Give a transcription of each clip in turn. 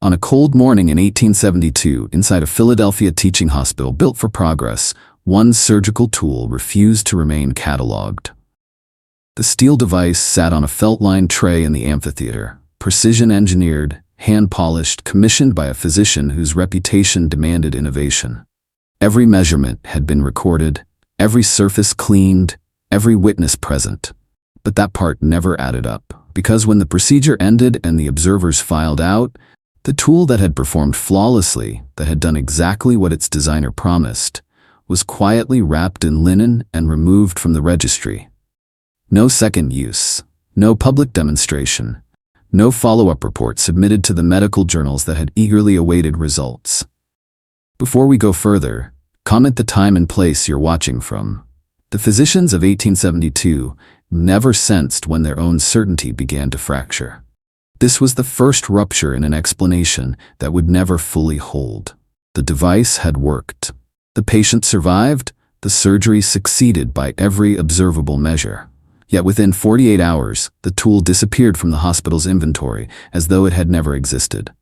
On a cold morning in 1872, inside a Philadelphia teaching hospital built for progress, one surgical tool refused to remain catalogued. The steel device sat on a felt-lined tray in the amphitheater, precision-engineered, hand-polished, commissioned by a physician whose reputation demanded innovation. Every measurement had been recorded, every surface cleaned, every witness present. But that part never added up, because when the procedure ended and the observers filed out, the tool that had performed flawlessly, that had done exactly what its designer promised, was quietly wrapped in linen and removed from the registry. No second use, no public demonstration, no follow-up report submitted to the medical journals that had eagerly awaited results. Before we go further, comment the time and place you're watching from. The physicians of 1872 never sensed when their own certainty began to fracture. This was the first rupture in an explanation that would never fully hold. The device had worked. The patient survived. The surgery succeeded by every observable measure. Yet within 48 hours, the tool disappeared from the hospital's inventory as though it had never existed.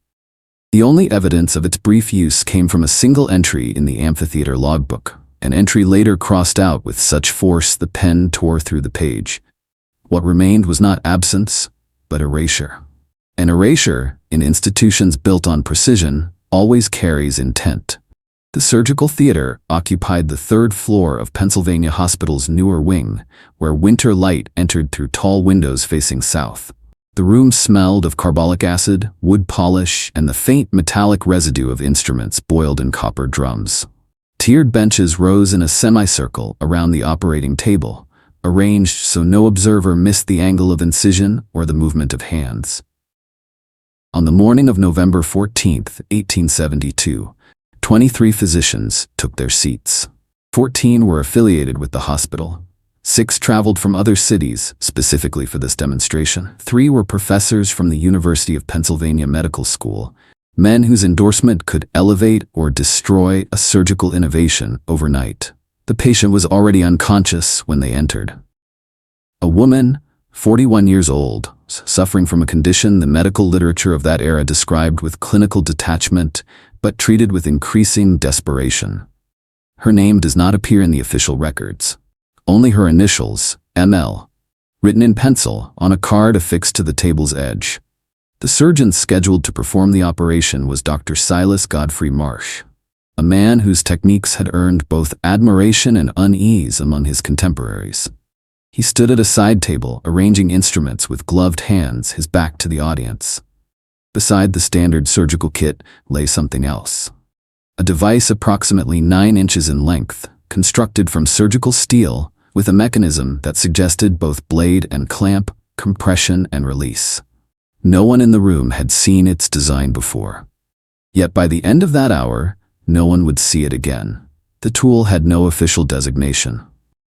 The only evidence of its brief use came from a single entry in the amphitheater logbook, an entry later crossed out with such force the pen tore through the page. What remained was not absence, but erasure. An erasure, in institutions built on precision, always carries intent. The surgical theater occupied the third floor of Pennsylvania Hospital's newer wing, where winter light entered through tall windows facing south. The room smelled of carbolic acid, wood polish, and the faint metallic residue of instruments boiled in copper drums. Tiered benches rose in a semicircle around the operating table, arranged so no observer missed the angle of incision or the movement of hands. On the morning of November 14, 1872, 23 physicians took their seats. 14 were affiliated with the hospital. 6 traveled from other cities specifically for this demonstration. 3 were professors from the University of Pennsylvania Medical School, men whose endorsement could elevate or destroy a surgical innovation overnight. The patient was already unconscious when they entered. A woman, 41 years old, suffering from a condition the medical literature of that era described with clinical detachment, but treated with increasing desperation. Her name does not appear in the official records. Only her initials, ML, written in pencil on a card affixed to the table's edge. The surgeon scheduled to perform the operation was Dr. Silas Godfrey Marsh, a man whose techniques had earned both admiration and unease among his contemporaries. He stood at a side table, arranging instruments with gloved hands, his back to the audience. Beside the standard surgical kit lay something else. A device approximately 9 inches in length, constructed from surgical steel, with a mechanism that suggested both blade and clamp, compression and release. No one in the room had seen its design before. Yet by the end of that hour, no one would see it again. The tool had no official designation.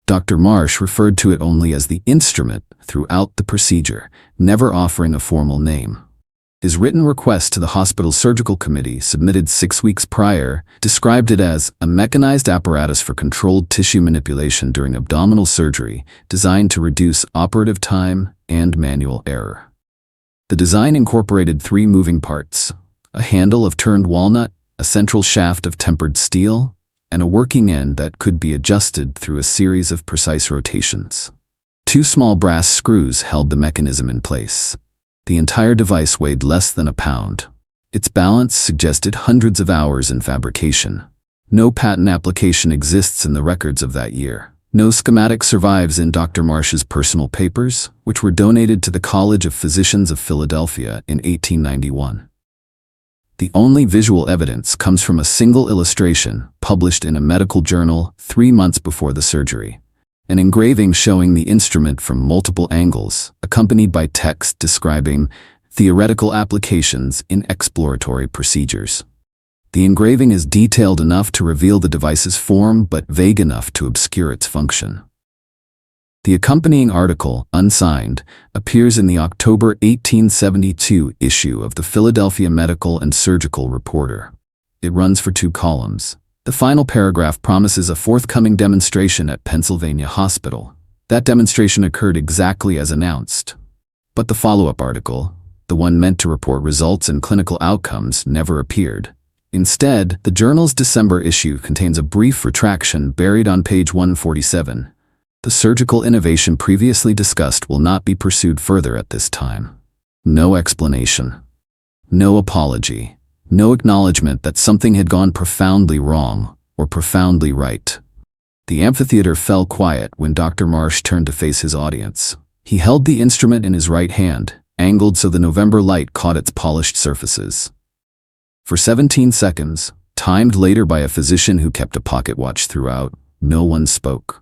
Dr. Marsh referred to it only as the instrument throughout the procedure, never offering a formal name. His written request to the hospital surgical committee, submitted 6 weeks prior, described it as a mechanized apparatus for controlled tissue manipulation during abdominal surgery, designed to reduce operative time and manual error. The design incorporated 3 moving parts: a handle of turned walnut, a central shaft of tempered steel, and a working end that could be adjusted through a series of precise rotations. 2 small brass screws held the mechanism in place. The entire device weighed less than a pound. Its balance suggested hundreds of hours in fabrication. No patent application exists in the records of that year. No schematic survives in Dr. Marsh's personal papers, which were donated to the College of Physicians of Philadelphia in 1891. The only visual evidence comes from a single illustration published in a medical journal 3 months before the surgery. An engraving showing the instrument from multiple angles, accompanied by text describing theoretical applications in exploratory procedures. The engraving is detailed enough to reveal the device's form, but vague enough to obscure its function. The accompanying article, unsigned, appears in the October 1872 issue of the Philadelphia Medical and Surgical Reporter. It runs for 2 columns. The final paragraph promises a forthcoming demonstration at Pennsylvania Hospital. That demonstration occurred exactly as announced. But the follow-up article, the one meant to report results and clinical outcomes, never appeared. Instead, the journal's December issue contains a brief retraction buried on page 147. The surgical innovation previously discussed will not be pursued further at this time. No explanation. No apology. No acknowledgement that something had gone profoundly wrong or profoundly right. The amphitheater fell quiet when Dr. Marsh turned to face his audience. He held the instrument in his right hand, angled so the November light caught its polished surfaces. For 17 seconds, timed later by a physician who kept a pocket watch throughout, no one spoke.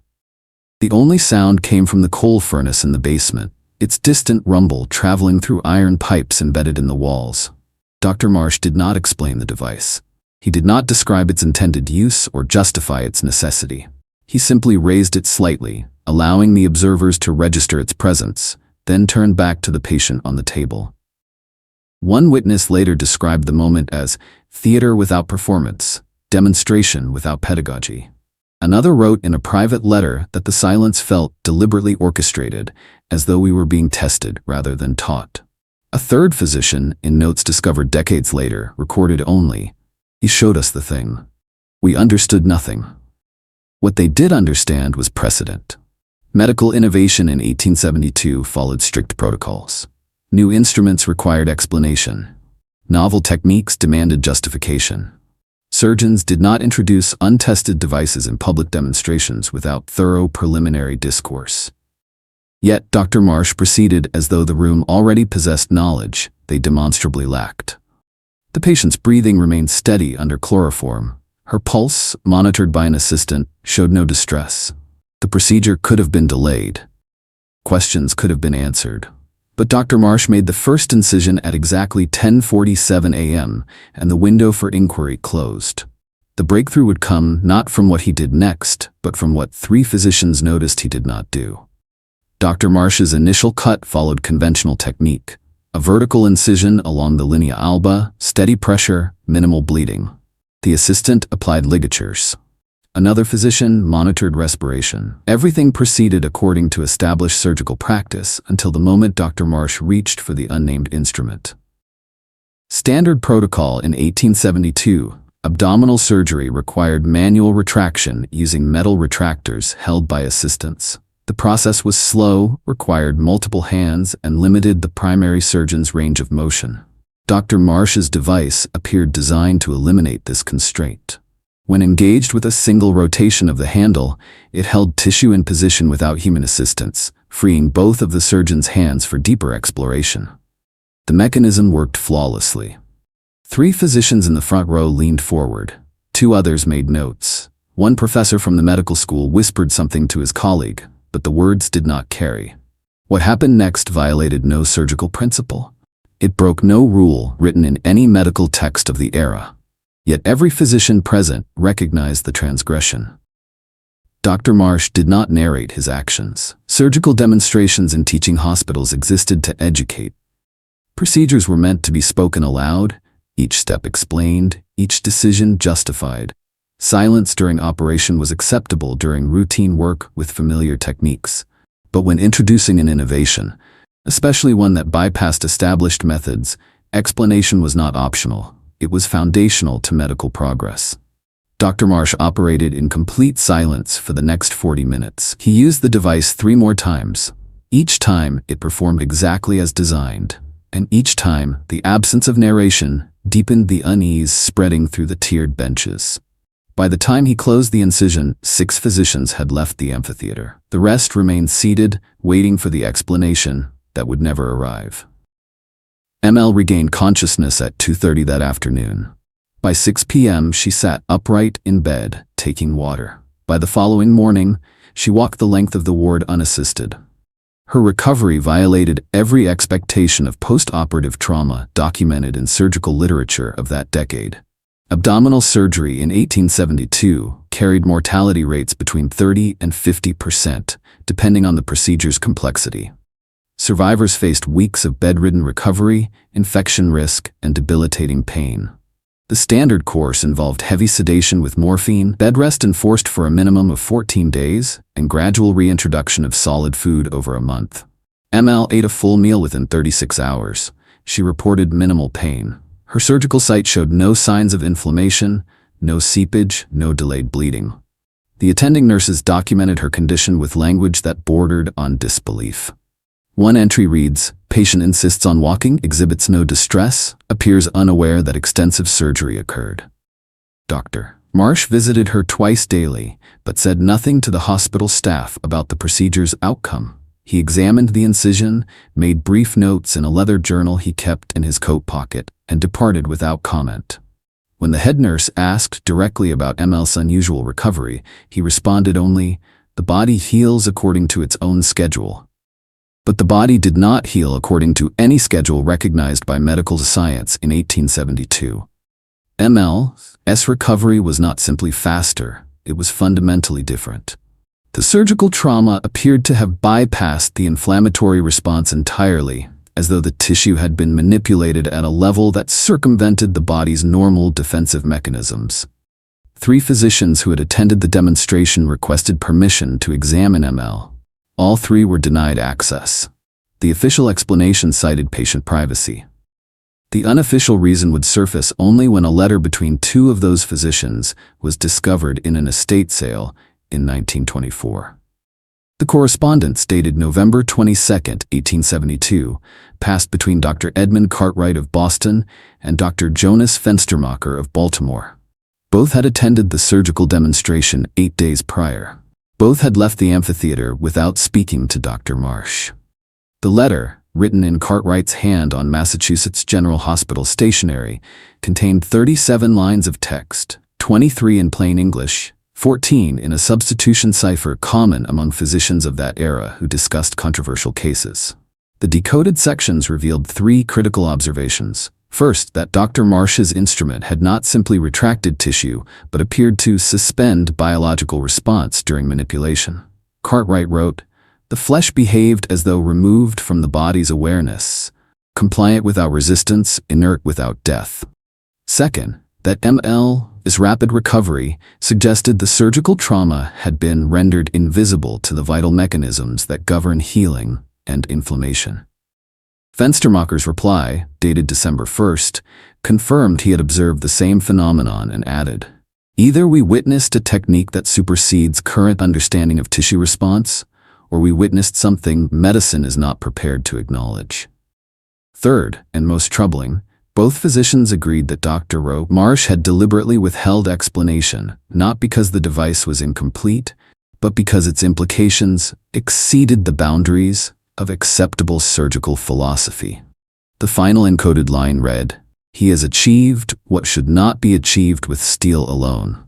The only sound came from the coal furnace in the basement, its distant rumble traveling through iron pipes embedded in the walls. Dr. Marsh did not explain the device. He did not describe its intended use or justify its necessity. He simply raised it slightly, allowing the observers to register its presence, then turned back to the patient on the table. One witness later described the moment as theater without performance, demonstration without pedagogy. Another wrote in a private letter that the silence felt deliberately orchestrated, as though we were being tested rather than taught. A third physician, in notes discovered decades later, recorded only, "He showed us the thing. We understood nothing." What they did understand was precedent. Medical innovation in 1872 followed strict protocols. New instruments required explanation. Novel techniques demanded justification. Surgeons did not introduce untested devices in public demonstrations without thorough preliminary discourse. Yet Dr. Marsh proceeded as though the room already possessed knowledge they demonstrably lacked. The patient's breathing remained steady under chloroform. Her pulse, monitored by an assistant, showed no distress. The procedure could have been delayed. Questions could have been answered. But Dr. Marsh made the first incision at exactly 10:47 a.m., and the window for inquiry closed. The breakthrough would come not from what he did next, but from what 3 physicians noticed he did not do. Dr. Marsh's initial cut followed conventional technique: a vertical incision along the linea alba, steady pressure, minimal bleeding. The assistant applied ligatures. Another physician monitored respiration. Everything proceeded according to established surgical practice until the moment Dr. Marsh reached for the unnamed instrument. Standard protocol in 1872, abdominal surgery required manual retraction using metal retractors held by assistants. The process was slow, required multiple hands, and limited the primary surgeon's range of motion. Dr. Marsh's device appeared designed to eliminate this constraint. When engaged with a single rotation of the handle, it held tissue in position without human assistance, freeing both of the surgeon's hands for deeper exploration. The mechanism worked flawlessly. 3 physicians in the front row leaned forward. 2 others made notes. One professor from the medical school whispered something to his colleague, but the words did not carry. What happened next violated no surgical principle. It broke no rule written in any medical text of the era. Yet every physician present recognized the transgression. Dr. Marsh did not narrate his actions. Surgical demonstrations in teaching hospitals existed to educate. Procedures were meant to be spoken aloud, each step explained, each decision justified. Silence during operation was acceptable during routine work with familiar techniques. But when introducing an innovation, especially one that bypassed established methods, explanation was not optional. It was foundational to medical progress. Dr. Marsh operated in complete silence for the next 40 minutes. He used the device 3 more times. Each time, it performed exactly as designed. And each time, the absence of narration deepened the unease spreading through the tiered benches. By the time he closed the incision, 6 physicians had left the amphitheater. The rest remained seated, waiting for the explanation that would never arrive. ML regained consciousness at 2:30 that afternoon. By 6 p.m., she sat upright in bed, taking water. By the following morning, she walked the length of the ward unassisted. Her recovery violated every expectation of post-operative trauma documented in surgical literature of that decade. Abdominal surgery in 1872 carried mortality rates between 30 and 50%, depending on the procedure's complexity. Survivors faced weeks of bedridden recovery, infection risk, and debilitating pain. The standard course involved heavy sedation with morphine, bed rest enforced for a minimum of 14 days, and gradual reintroduction of solid food over a month. ML ate a full meal within 36 hours, she reported minimal pain. Her surgical site showed no signs of inflammation, no seepage, no delayed bleeding. The attending nurses documented her condition with language that bordered on disbelief. One entry reads, "Patient insists on walking, exhibits no distress, appears unaware that extensive surgery occurred." Dr. Marsh visited her twice daily, but said nothing to the hospital staff about the procedure's outcome. He examined the incision, made brief notes in a leather journal he kept in his coat pocket, and departed without comment. When the head nurse asked directly about ML's unusual recovery, he responded only, "The body heals according to its own schedule." But the body did not heal according to any schedule recognized by medical science in 1872. ML's recovery was not simply faster, it was fundamentally different. The surgical trauma appeared to have bypassed the inflammatory response entirely, as though the tissue had been manipulated at a level that circumvented the body's normal defensive mechanisms. 3 physicians who had attended the demonstration requested permission to examine ML. All 3 were denied access. The official explanation cited patient privacy. The unofficial reason would surface only when a letter between 2 of those physicians was discovered in an estate sale in 1924. The correspondence, dated November 22, 1872, passed between Dr. Edmund Cartwright of Boston and Dr. Jonas Fenstermacher of Baltimore. Both had attended the surgical demonstration 8 days prior. Both had left the amphitheater without speaking to Dr. Marsh. The letter, written in Cartwright's hand on Massachusetts General Hospital stationery, contained 37 lines of text, 23 in plain English, 14 in a substitution cipher common among physicians of that era who discussed controversial cases. The decoded sections revealed 3 critical observations. First, that Dr. Marsh's instrument had not simply retracted tissue, but appeared to suspend biological response during manipulation. Cartwright wrote, "The flesh behaved as though removed from the body's awareness, compliant without resistance, inert without death." Second, that ML's rapid recovery suggested the surgical trauma had been rendered invisible to the vital mechanisms that govern healing and inflammation. Fenstermacher's reply, dated December 1st, confirmed he had observed the same phenomenon and added, "Either we witnessed a technique that supersedes current understanding of tissue response, or we witnessed something medicine is not prepared to acknowledge." Third, and most troubling, both physicians agreed that Dr. Marsh had deliberately withheld explanation, not because the device was incomplete, but because its implications exceeded the boundaries of acceptable surgical philosophy. The final encoded line read, "He has achieved what should not be achieved with steel alone."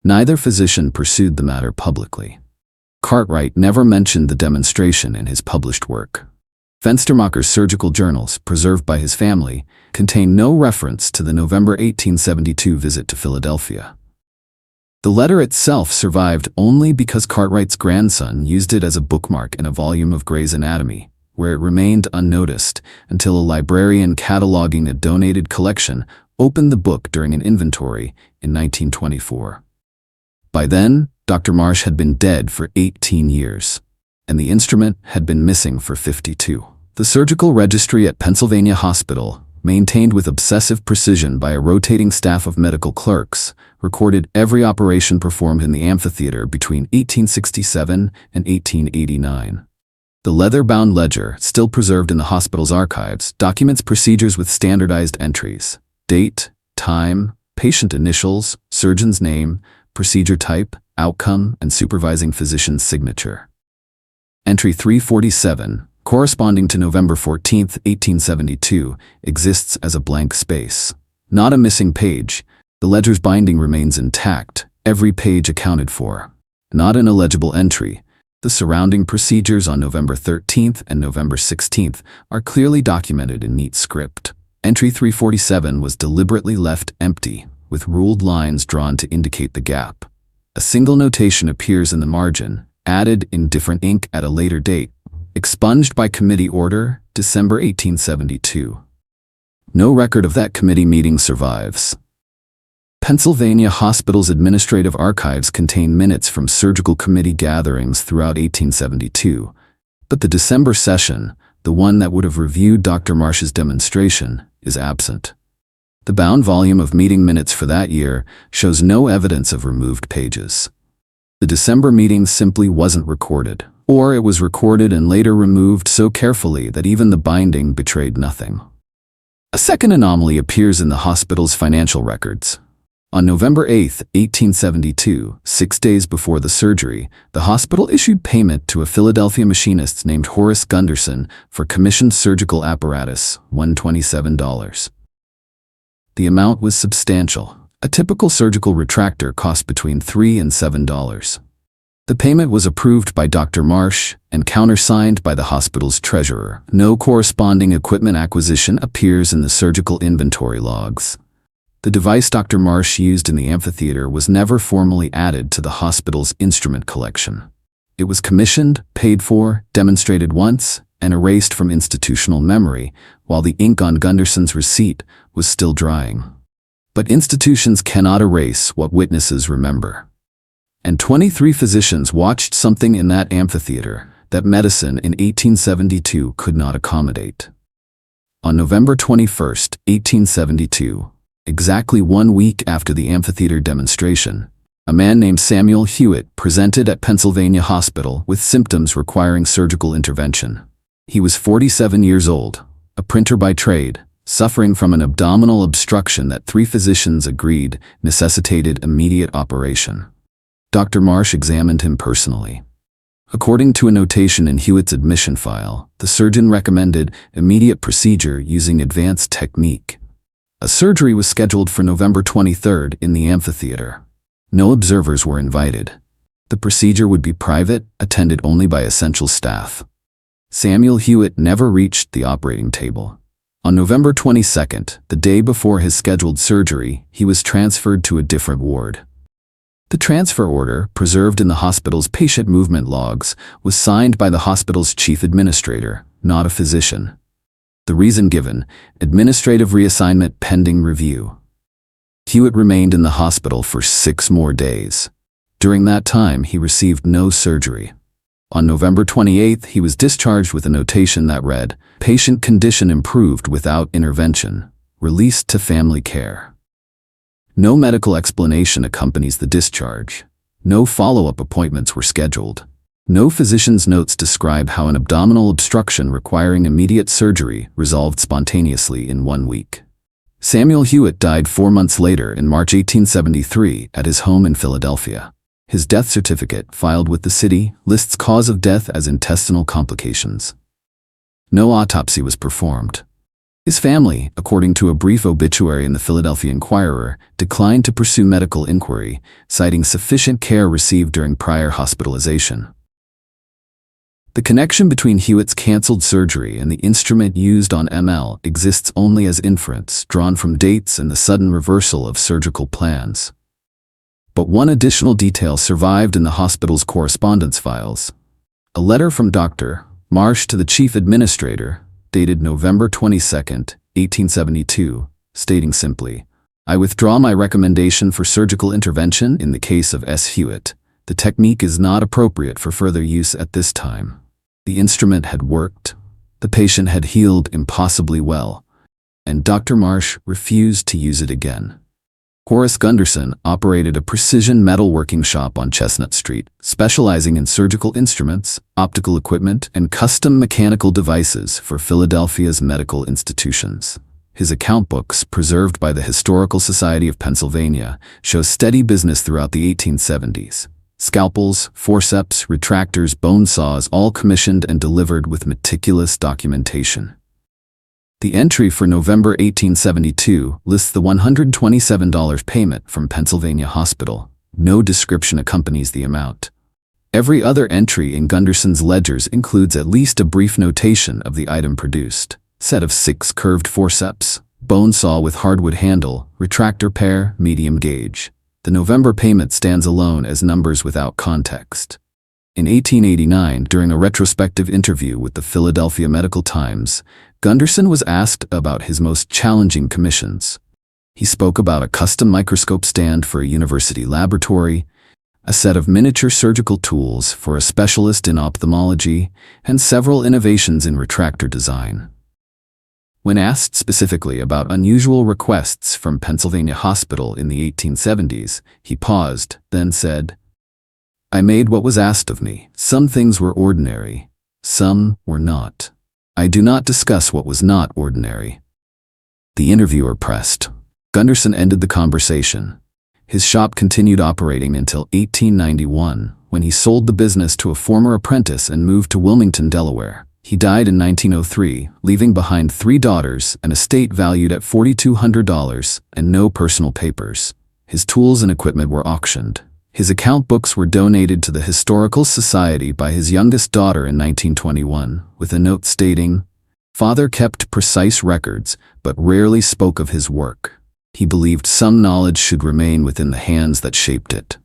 Neither physician pursued the matter publicly. Cartwright never mentioned the demonstration in his published work. Fenstermacher's surgical journals, preserved by his family, contain no reference to the November 1872 visit to Philadelphia. The letter itself survived only because Cartwright's grandson used it as a bookmark in a volume of Gray's Anatomy, where it remained unnoticed until a librarian cataloging a donated collection opened the book during an inventory in 1924. By then, Dr. Marsh had been dead for 18 years, and the instrument had been missing for 52. The surgical registry at Pennsylvania Hospital, maintained with obsessive precision by a rotating staff of medical clerks, recorded every operation performed in the amphitheater between 1867 and 1889. The leather-bound ledger, still preserved in the hospital's archives, documents procedures with standardized entries: date, time, patient initials, surgeon's name, procedure type, outcome, and supervising physician's signature. Entry 347, corresponding to November 14, 1872, exists as a blank space. Not a missing page, the ledger's binding remains intact, every page accounted for. Not an illegible entry, the surrounding procedures on November 13th and November 16th are clearly documented in neat script. Entry 347 was deliberately left empty, with ruled lines drawn to indicate the gap. A single notation appears in the margin, added in different ink at a later date, expunged by committee order, December 1872. No record of that committee meeting survives. Pennsylvania Hospital's administrative archives contain minutes from surgical committee gatherings throughout 1872, but the December session, the one that would have reviewed Dr. Marsh's demonstration, is absent. The bound volume of meeting minutes for that year shows no evidence of removed pages. The December meeting simply wasn't recorded, or it was recorded and later removed so carefully that even the binding betrayed nothing. A second anomaly appears in the hospital's financial records. On November 8, 1872, 6 days before the surgery, the hospital issued payment to a Philadelphia machinist named Horace Gunderson for commissioned surgical apparatus, $127. The amount was substantial. A typical surgical retractor cost between $3 and $7. The payment was approved by Dr. Marsh and countersigned by the hospital's treasurer. No corresponding equipment acquisition appears in the surgical inventory logs. The device Dr. Marsh used in the amphitheater was never formally added to the hospital's instrument collection. It was commissioned, paid for, demonstrated once, and erased from institutional memory, while the ink on Gunderson's receipt was still drying. But institutions cannot erase what witnesses remember. And 23 physicians watched something in that amphitheater that medicine in 1872 could not accommodate. On November 21, 1872, exactly 1 week after the amphitheater demonstration, a man named Samuel Hewitt presented at Pennsylvania Hospital with symptoms requiring surgical intervention. He was 47 years old, a printer by trade, suffering from an abdominal obstruction that 3 physicians agreed necessitated immediate operation. Dr. Marsh examined him personally. According to a notation in Hewitt's admission file, the surgeon recommended immediate procedure using advanced technique. A surgery was scheduled for November 23 in the amphitheater. No observers were invited. The procedure would be private, attended only by essential staff. Samuel Hewitt never reached the operating table. On November 22, the day before his scheduled surgery, he was transferred to a different ward. The transfer order, preserved in the hospital's patient movement logs, was signed by the hospital's chief administrator, not a physician. The reason given: administrative reassignment pending review. Hewitt remained in the hospital for 6 more days. During that time, he received no surgery. On November 28, he was discharged with a notation that read, "Patient condition improved without intervention. Released to family care." No medical explanation accompanies the discharge. No follow-up appointments were scheduled. No physician's notes describe how an abdominal obstruction requiring immediate surgery resolved spontaneously in 1 week. Samuel Hewitt died 4 months later in March 1873 at his home in Philadelphia. His death certificate, filed with the city, lists cause of death as intestinal complications. No autopsy was performed. His family, according to a brief obituary in the Philadelphia Inquirer, declined to pursue medical inquiry, citing sufficient care received during prior hospitalization. The connection between Hewitt's canceled surgery and the instrument used on ML exists only as inference drawn from dates and the sudden reversal of surgical plans. But one additional detail survived in the hospital's correspondence files. A letter from Dr. Marsh to the chief administrator, dated November 22, 1872, stating simply, "I withdraw my recommendation for surgical intervention in the case of S. Hewitt. The technique is not appropriate for further use at this time. The instrument had worked, the patient had healed impossibly well, and Dr. Marsh refused to use it again." Horace Gunderson operated a precision metalworking shop on Chestnut Street, specializing in surgical instruments, optical equipment, and custom mechanical devices for Philadelphia's medical institutions. His account books, preserved by the Historical Society of Pennsylvania, show steady business throughout the 1870s. Scalpels, forceps, retractors, bone saws, all commissioned and delivered with meticulous documentation. The entry for November 1872 lists the $127 payment from Pennsylvania Hospital. No description accompanies the amount. Every other entry in Gunderson's ledgers includes at least a brief notation of the item produced: set of 6 curved forceps, bone saw with hardwood handle, retractor pair, medium gauge. The November payment stands alone as numbers without context. In 1889, during a retrospective interview with the Philadelphia Medical Times, Gunderson was asked about his most challenging commissions. He spoke about a custom microscope stand for a university laboratory, a set of miniature surgical tools for a specialist in ophthalmology, and several innovations in retractor design. When asked specifically about unusual requests from Pennsylvania Hospital in the 1870s, he paused, then said, "I made what was asked of me. Some things were ordinary, some were not. I do not discuss what was not ordinary." The interviewer pressed. Gunderson ended the conversation. His shop continued operating until 1891, when he sold the business to a former apprentice and moved to Wilmington, Delaware. He died in 1903, leaving behind 3 daughters, an estate valued at $4,200, and no personal papers. His tools and equipment were auctioned. His account books were donated to the Historical Society by his youngest daughter in 1921, with a note stating, "Father kept precise records, but rarely spoke of his work. He believed some knowledge should remain within the hands that shaped it."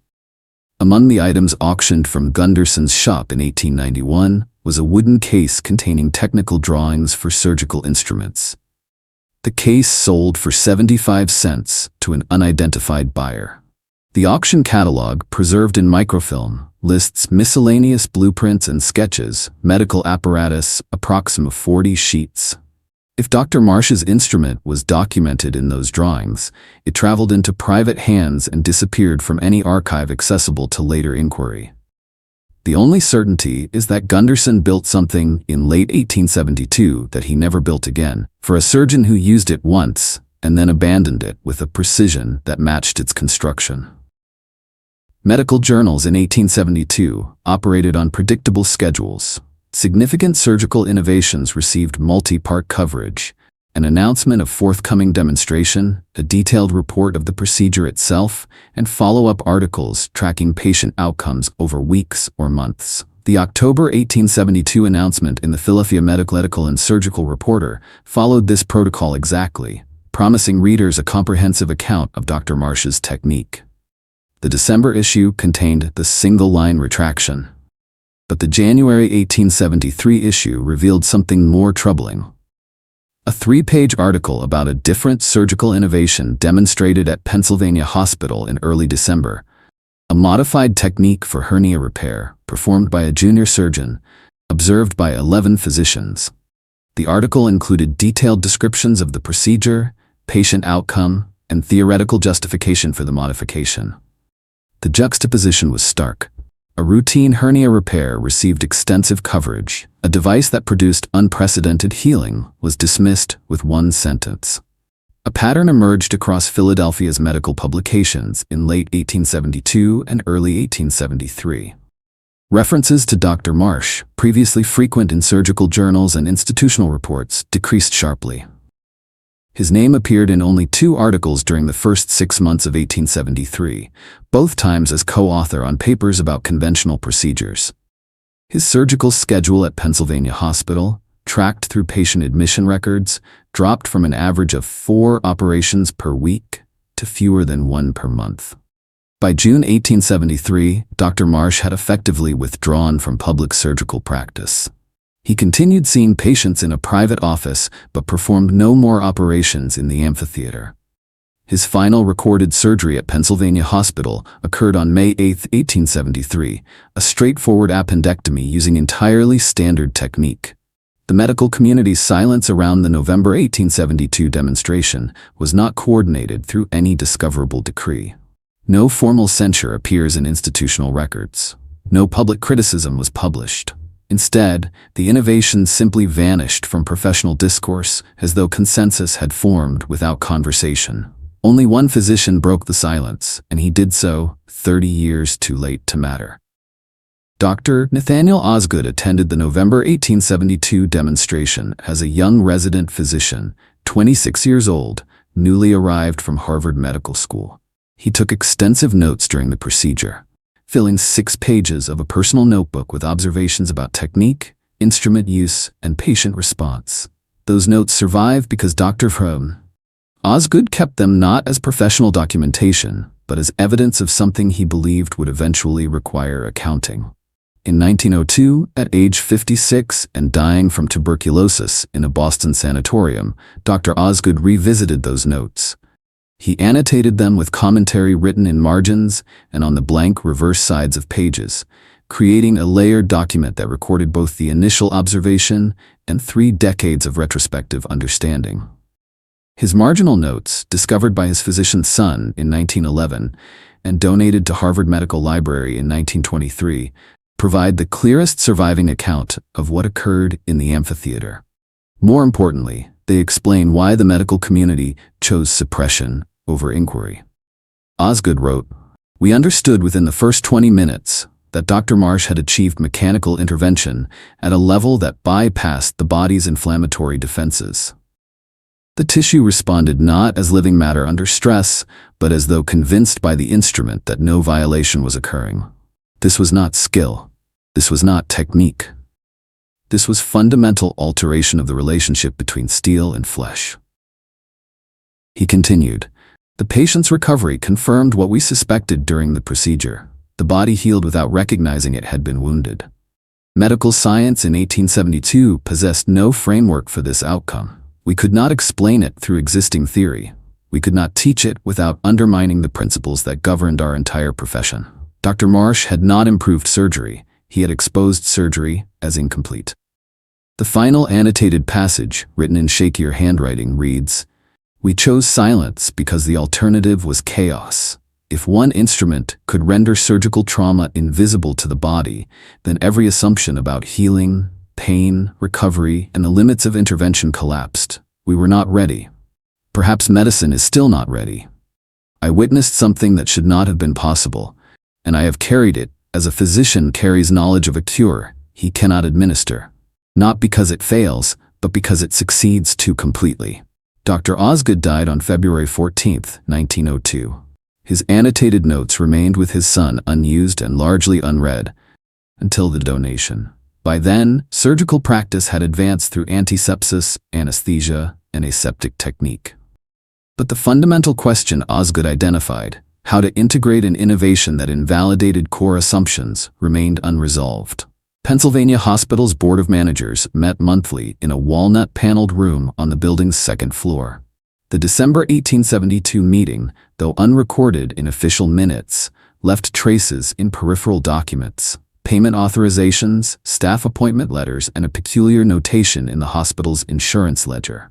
Among the items auctioned from Gunderson's shop in 1891 was a wooden case containing technical drawings for surgical instruments. The case sold for 75 cents to an unidentified buyer. The auction catalog, preserved in microfilm, lists miscellaneous blueprints and sketches, medical apparatus, approximately 40 sheets. If Dr. Marsh's instrument was documented in those drawings, it traveled into private hands and disappeared from any archive accessible to later inquiry. The only certainty is that Gunderson built something in late 1872 that he never built again, for a surgeon who used it once and then abandoned it with a precision that matched its construction. Medical journals in 1872 operated on predictable schedules. Significant surgical innovations received multi-part coverage, an announcement of forthcoming demonstration, a detailed report of the procedure itself, and follow-up articles tracking patient outcomes over weeks or months. The October 1872 announcement in the Philadelphia Medical and Surgical Reporter followed this protocol exactly, promising readers a comprehensive account of Dr. Marsh's technique. The December issue contained the single-line retraction. But the January 1873 issue revealed something more troubling. A 3-page article about a different surgical innovation demonstrated at Pennsylvania Hospital in early December, a modified technique for hernia repair performed by a junior surgeon, observed by 11 physicians. The article included detailed descriptions of the procedure, patient outcome, and theoretical justification for the modification. The juxtaposition was stark. A routine hernia repair received extensive coverage. A device that produced unprecedented healing was dismissed with one sentence. A pattern emerged across Philadelphia's medical publications in late 1872 and early 1873. References to Dr. Marsh, previously frequent in surgical journals and institutional reports, decreased sharply. His name appeared in only 2 articles during the first 6 months of 1873, both times as co-author on papers about conventional procedures. His surgical schedule at Pennsylvania Hospital, tracked through patient admission records, dropped from an average of 4 operations per week to fewer than 1 per month. By June 1873, Dr. Marsh had effectively withdrawn from public surgical practice. He continued seeing patients in a private office but performed no more operations in the amphitheater. His final recorded surgery at Pennsylvania Hospital occurred on May 8, 1873, a straightforward appendectomy using entirely standard technique. The medical community's silence around the November 1872 demonstration was not coordinated through any discoverable decree. No formal censure appears in institutional records. No public criticism was published. Instead, the innovation simply vanished from professional discourse as though consensus had formed without conversation. Only one physician broke the silence, and he did so 30 years too late to matter. Dr. Nathaniel Osgood attended the November 1872 demonstration as a young resident physician, 26 years old, newly arrived from Harvard Medical School. He took extensive notes during the procedure, filling 6 pages of a personal notebook with observations about technique, instrument use, and patient response. Those notes survive because Dr. Osgood kept them not as professional documentation, but as evidence of something he believed would eventually require accounting. In 1902, at age 56 and dying from tuberculosis in a Boston sanatorium, Dr. Osgood revisited those notes. He annotated them with commentary written in margins and on the blank reverse sides of pages, creating a layered document that recorded both the initial observation and 3 decades of retrospective understanding. His marginal notes, discovered by his physician's son in 1911 and donated to Harvard Medical Library in 1923, provide the clearest surviving account of what occurred in the amphitheater. More importantly, they explain why the medical community chose suppression over inquiry. Osgood wrote, "We understood within the first 20 minutes that Dr. Marsh had achieved mechanical intervention at a level that bypassed the body's inflammatory defenses. The tissue responded not as living matter under stress, but as though convinced by the instrument that no violation was occurring. This was not skill. This was not technique. This was fundamental alteration of the relationship between steel and flesh." He continued, "The patient's recovery confirmed what we suspected during the procedure. The body healed without recognizing it had been wounded. Medical science in 1872 possessed no framework for this outcome. We could not explain it through existing theory. We could not teach it without undermining the principles that governed our entire profession. Dr. Marsh had not improved surgery. He had exposed surgery as incomplete." The final annotated passage, written in shakier handwriting, reads, "We chose silence because the alternative was chaos. If one instrument could render surgical trauma invisible to the body, then every assumption about healing, pain, recovery, and the limits of intervention collapsed. We were not ready. Perhaps medicine is still not ready. I witnessed something that should not have been possible, and I have carried it as a physician carries knowledge of a cure he cannot administer, not because it fails, but because it succeeds too completely." Dr. Osgood died on February 14, 1902. His annotated notes remained with his son unused and largely unread until the donation. By then, surgical practice had advanced through antisepsis, anesthesia, and aseptic technique. But the fundamental question Osgood identified, how to integrate an innovation that invalidated core assumptions, remained unresolved. Pennsylvania Hospital's Board of Managers met monthly in a walnut-paneled room on the building's 2nd floor. The December 1872 meeting, though unrecorded in official minutes, left traces in peripheral documents, payment authorizations, staff appointment letters, and a peculiar notation in the hospital's insurance ledger.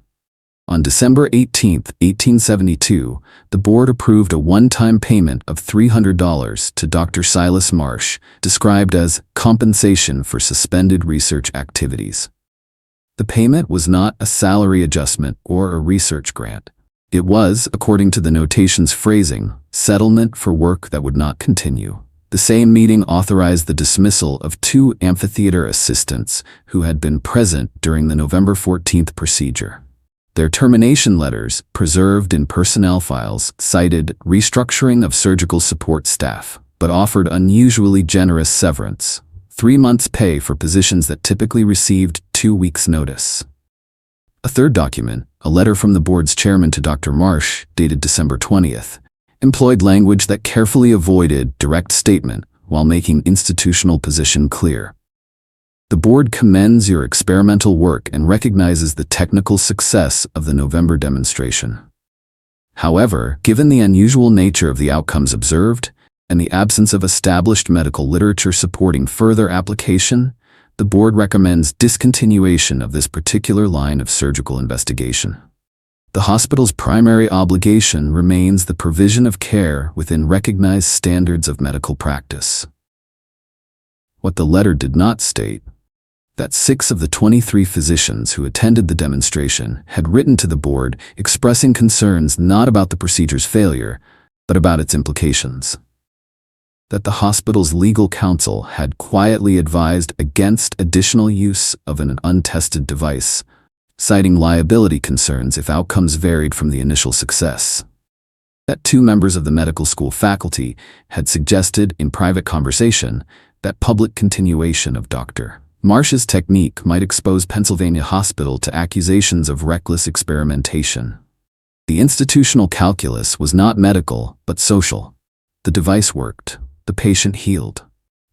On December 18, 1872, the board approved a one-time payment of $300 to Dr. Silas Marsh, described as compensation for suspended research activities. The payment was not a salary adjustment or a research grant. It was, according to the notation's phrasing, settlement for work that would not continue. The same meeting authorized the dismissal of 2 amphitheater assistants who had been present during the November 14th procedure. Their termination letters, preserved in personnel files, cited restructuring of surgical support staff, but offered unusually generous severance, 3 months' pay for positions that typically received 2 weeks' notice. A third document, a letter from the board's chairman to Dr. Marsh, dated December 20th, employed language that carefully avoided direct statement while making institutional position clear. The board commends your experimental work and recognizes the technical success of the November demonstration. However, given the unusual nature of the outcomes observed and the absence of established medical literature supporting further application, the board recommends discontinuation of this particular line of surgical investigation. The hospital's primary obligation remains the provision of care within recognized standards of medical practice. What the letter did not state, that 6 of the 23 physicians who attended the demonstration had written to the board expressing concerns not about the procedure's failure, but about its implications. That the hospital's legal counsel had quietly advised against additional use of an untested device, citing liability concerns if outcomes varied from the initial success. That 2 members of the medical school faculty had suggested in private conversation that public continuation of Dr. Marsh's technique might expose Pennsylvania Hospital to accusations of reckless experimentation. The institutional calculus was not medical, but social. The device worked. The patient healed.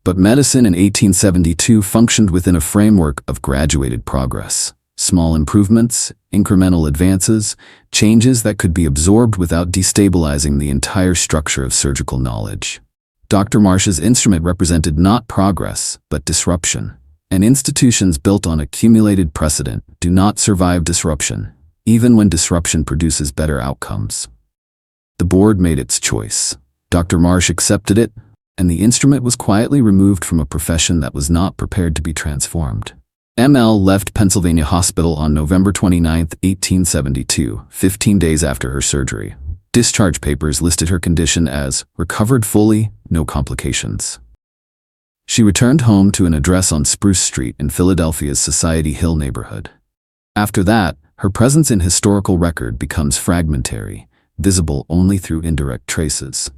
But medicine in 1872 functioned within a framework of graduated progress. Small improvements, incremental advances, changes that could be absorbed without destabilizing the entire structure of surgical knowledge. Dr. Marsh's instrument represented not progress, but disruption. And institutions built on accumulated precedent do not survive disruption, even when disruption produces better outcomes. The board made its choice. Dr. Marsh accepted it, and the instrument was quietly removed from a profession that was not prepared to be transformed. ML left Pennsylvania Hospital on November 29, 1872, 15 days after her surgery. Discharge papers listed her condition as recovered fully, no complications. She returned home to an address on Spruce Street in Philadelphia's Society Hill neighborhood. After that, her presence in historical record becomes fragmentary, visible only through indirect traces.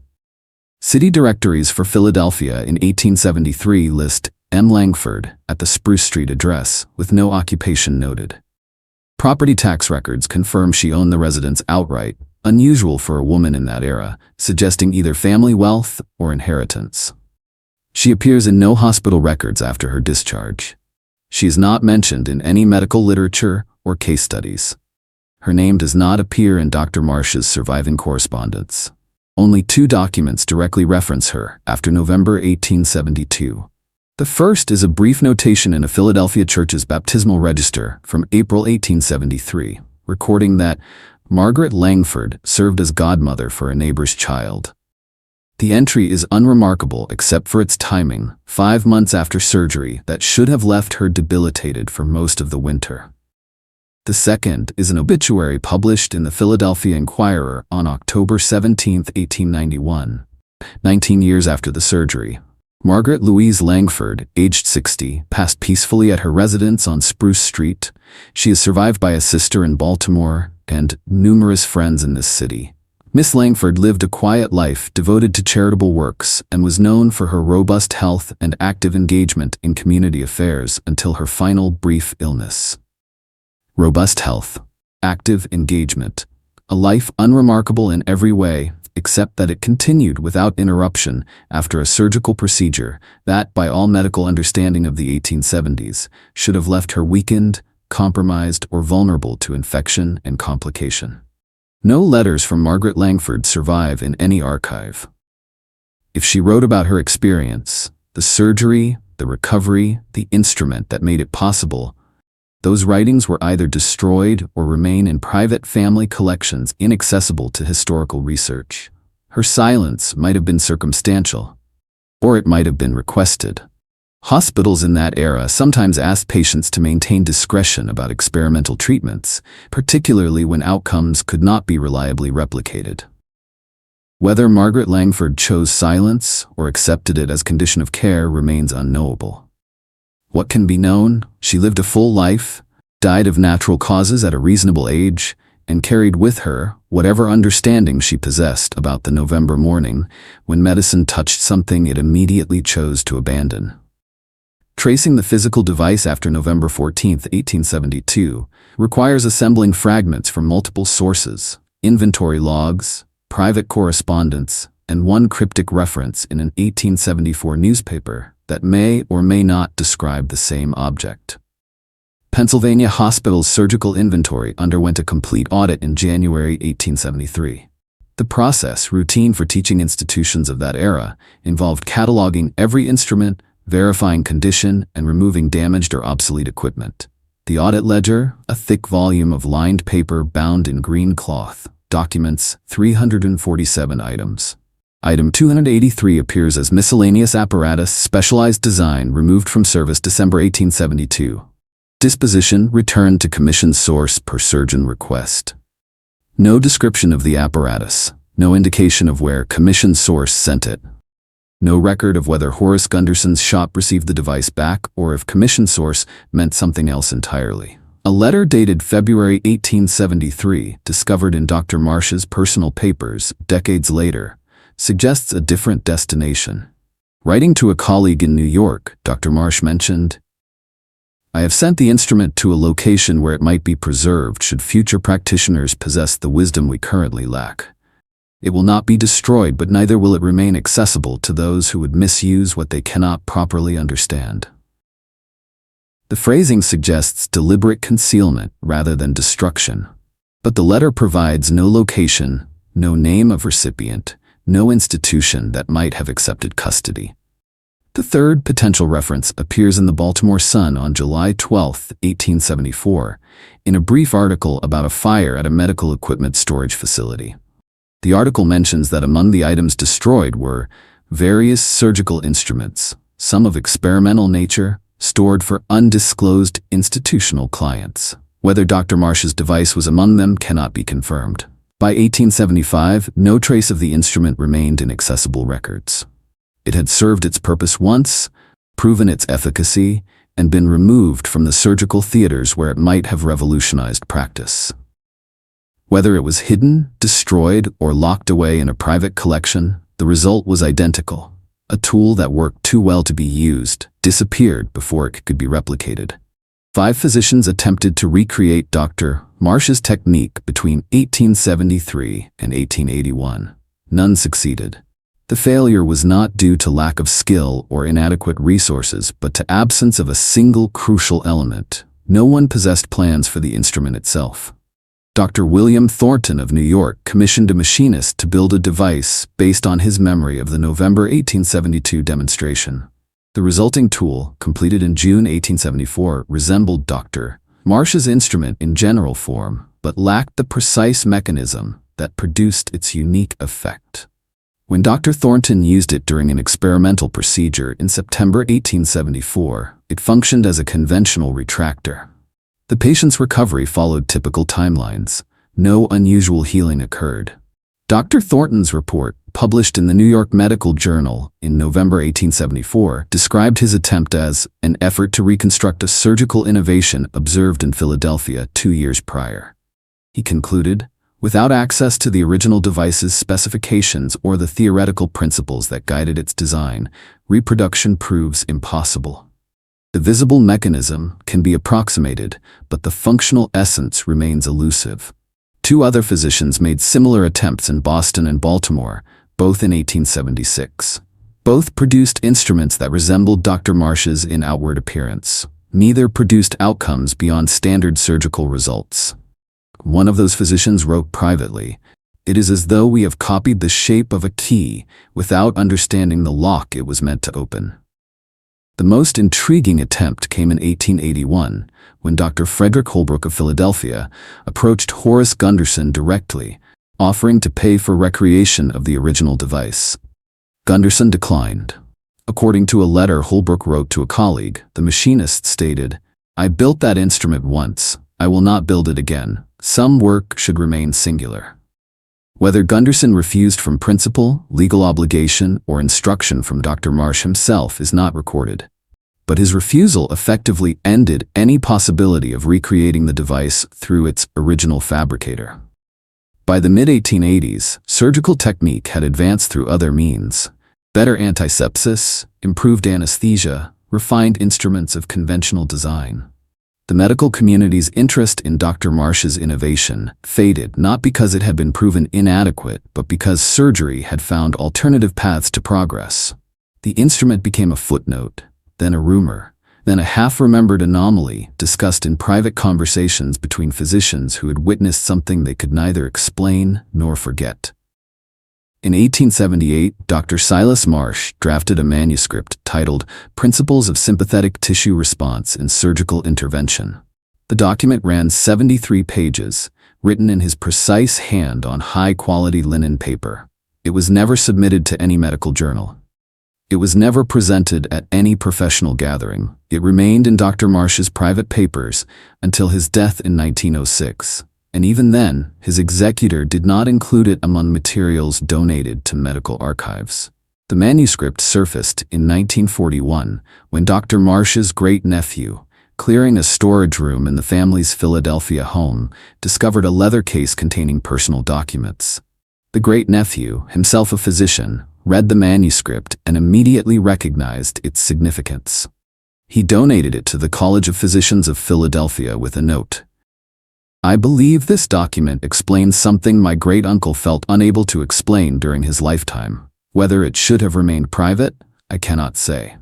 City directories for Philadelphia in 1873 list M. Langford at the Spruce Street address, with no occupation noted. Property tax records confirm she owned the residence outright, unusual for a woman in that era, suggesting either family wealth or inheritance. She appears in no hospital records after her discharge. She is not mentioned in any medical literature or case studies. Her name does not appear in Dr. Marsh's surviving correspondence. Only 2 documents directly reference her after November 1872. The first is a brief notation in a Philadelphia church's baptismal register from April 1873, recording that Margaret Langford served as godmother for a neighbor's child. The entry is unremarkable except for its timing, 5 months after surgery that should have left her debilitated for most of the winter. The second is an obituary published in the Philadelphia Inquirer on October 17, 1891, 19 years after the surgery. Margaret Louise Langford, aged 60, passed peacefully at her residence on Spruce Street. She is survived by a sister in Baltimore and numerous friends in this city. Miss Langford lived a quiet life devoted to charitable works and was known for her robust health and active engagement in community affairs until her final brief illness. Robust health, active engagement, a life unremarkable in every way, except that it continued without interruption after a surgical procedure that, by all medical understanding of the 1870s, should have left her weakened, compromised, or vulnerable to infection and complication. No letters from Margaret Langford survive in any archive. If she wrote about her experience, the surgery, the recovery, the instrument that made it possible, those writings were either destroyed or remain in private family collections inaccessible to historical research. Her silence might have been circumstantial, or it might have been requested. Hospitals in that era sometimes asked patients to maintain discretion about experimental treatments, particularly when outcomes could not be reliably replicated. Whether Margaret Langford chose silence or accepted it as condition of care remains unknowable. What can be known? She lived a full life, died of natural causes at a reasonable age, and carried with her whatever understanding she possessed about the November morning when medicine touched something it immediately chose to abandon. Tracing the physical device after November 14, 1872, requires assembling fragments from multiple sources, inventory logs, private correspondence, and one cryptic reference in an 1874 newspaper that may or may not describe the same object. Pennsylvania Hospital's surgical inventory underwent a complete audit in January 1873. The process, routine for teaching institutions of that era, involved cataloging every instrument, verifying condition, and removing damaged or obsolete equipment. The audit ledger, a thick volume of lined paper bound in green cloth, documents 347 items. Item 283 appears as miscellaneous apparatus, specialized design, removed from service December 1872. Disposition, returned to commission source per surgeon request. No description of the apparatus, no indication of where commission source sent it. No record of whether Horace Gunderson's shop received the device back or if commission source meant something else entirely. A letter dated February 1873, discovered in Dr. Marsh's personal papers decades later, suggests a different destination. Writing to a colleague in New York, Dr. Marsh mentioned, "I have sent the instrument to a location where it might be preserved should future practitioners possess the wisdom we currently lack. It will not be destroyed, but neither will it remain accessible to those who would misuse what they cannot properly understand." The phrasing suggests deliberate concealment rather than destruction. But the letter provides no location, no name of recipient, no institution that might have accepted custody. The third potential reference appears in the Baltimore Sun on July 12, 1874, in a brief article about a fire at a medical equipment storage facility. The article mentions that among the items destroyed were various surgical instruments, some of experimental nature, stored for undisclosed institutional clients. Whether Dr. Marsh's device was among them cannot be confirmed. By 1875, no trace of the instrument remained in accessible records. It had served its purpose once, proven its efficacy, and been removed from the surgical theaters where it might have revolutionized practice. Whether it was hidden, destroyed, or locked away in a private collection, the result was identical. A tool that worked too well to be used disappeared before it could be replicated. 5 physicians attempted to recreate Dr. Marsh's technique between 1873 and 1881. None succeeded. The failure was not due to lack of skill or inadequate resources, but to absence of a single crucial element. No one possessed plans for the instrument itself. Dr. William Thornton of New York commissioned a machinist to build a device based on his memory of the November 1872 demonstration. The resulting tool, completed in June 1874, resembled Dr. Marsh's instrument in general form, but lacked the precise mechanism that produced its unique effect. When Dr. Thornton used it during an experimental procedure in September 1874, it functioned as a conventional retractor. The patient's recovery followed typical timelines. No unusual healing occurred. Dr. Thornton's report, published in the New York Medical Journal in November 1874, described his attempt as an effort to reconstruct a surgical innovation observed in Philadelphia 2 years prior. He concluded, without access to the original device's specifications or the theoretical principles that guided its design, reproduction proves impossible. The visible mechanism can be approximated, but the functional essence remains elusive. 2 other physicians made similar attempts in Boston and Baltimore, both in 1876. Both produced instruments that resembled Dr. Marsh's in outward appearance. Neither produced outcomes beyond standard surgical results. One of those physicians wrote privately, "It is as though we have copied the shape of a key without understanding the lock it was meant to open." The most intriguing attempt came in 1881, when Dr. Frederick Holbrook of Philadelphia approached Horace Gunderson directly, offering to pay for recreation of the original device. Gunderson declined. According to a letter Holbrook wrote to a colleague, the machinist stated, "I built that instrument once. I will not build it again. Some work should remain singular." Whether Gunderson refused from principle, legal obligation, or instruction from Dr. Marsh himself is not recorded. But his refusal effectively ended any possibility of recreating the device through its original fabricator. By the mid-1880s, surgical technique had advanced through other means: better antisepsis, improved anesthesia, refined instruments of conventional design. The medical community's interest in Dr. Marsh's innovation faded not because it had been proven inadequate, but because surgery had found alternative paths to progress. The instrument became a footnote, then a rumor, then a half-remembered anomaly discussed in private conversations between physicians who had witnessed something they could neither explain nor forget. In 1878, Dr. Silas Marsh drafted a manuscript titled Principles of Sympathetic Tissue Response in Surgical Intervention. The document ran 73 pages, written in his precise hand on high-quality linen paper. It was never submitted to any medical journal. It was never presented at any professional gathering. It remained in Dr. Marsh's private papers until his death in 1906. And even then, his executor did not include it among materials donated to medical archives. The manuscript surfaced in 1941 when Dr. Marsh's great-nephew, clearing a storage room in the family's Philadelphia home, discovered a leather case containing personal documents. The great-nephew, himself a physician, read the manuscript and immediately recognized its significance. He donated it to the College of Physicians of Philadelphia with a note. "I believe this document explains something my great-uncle felt unable to explain during his lifetime. Whether it should have remained private, I cannot say."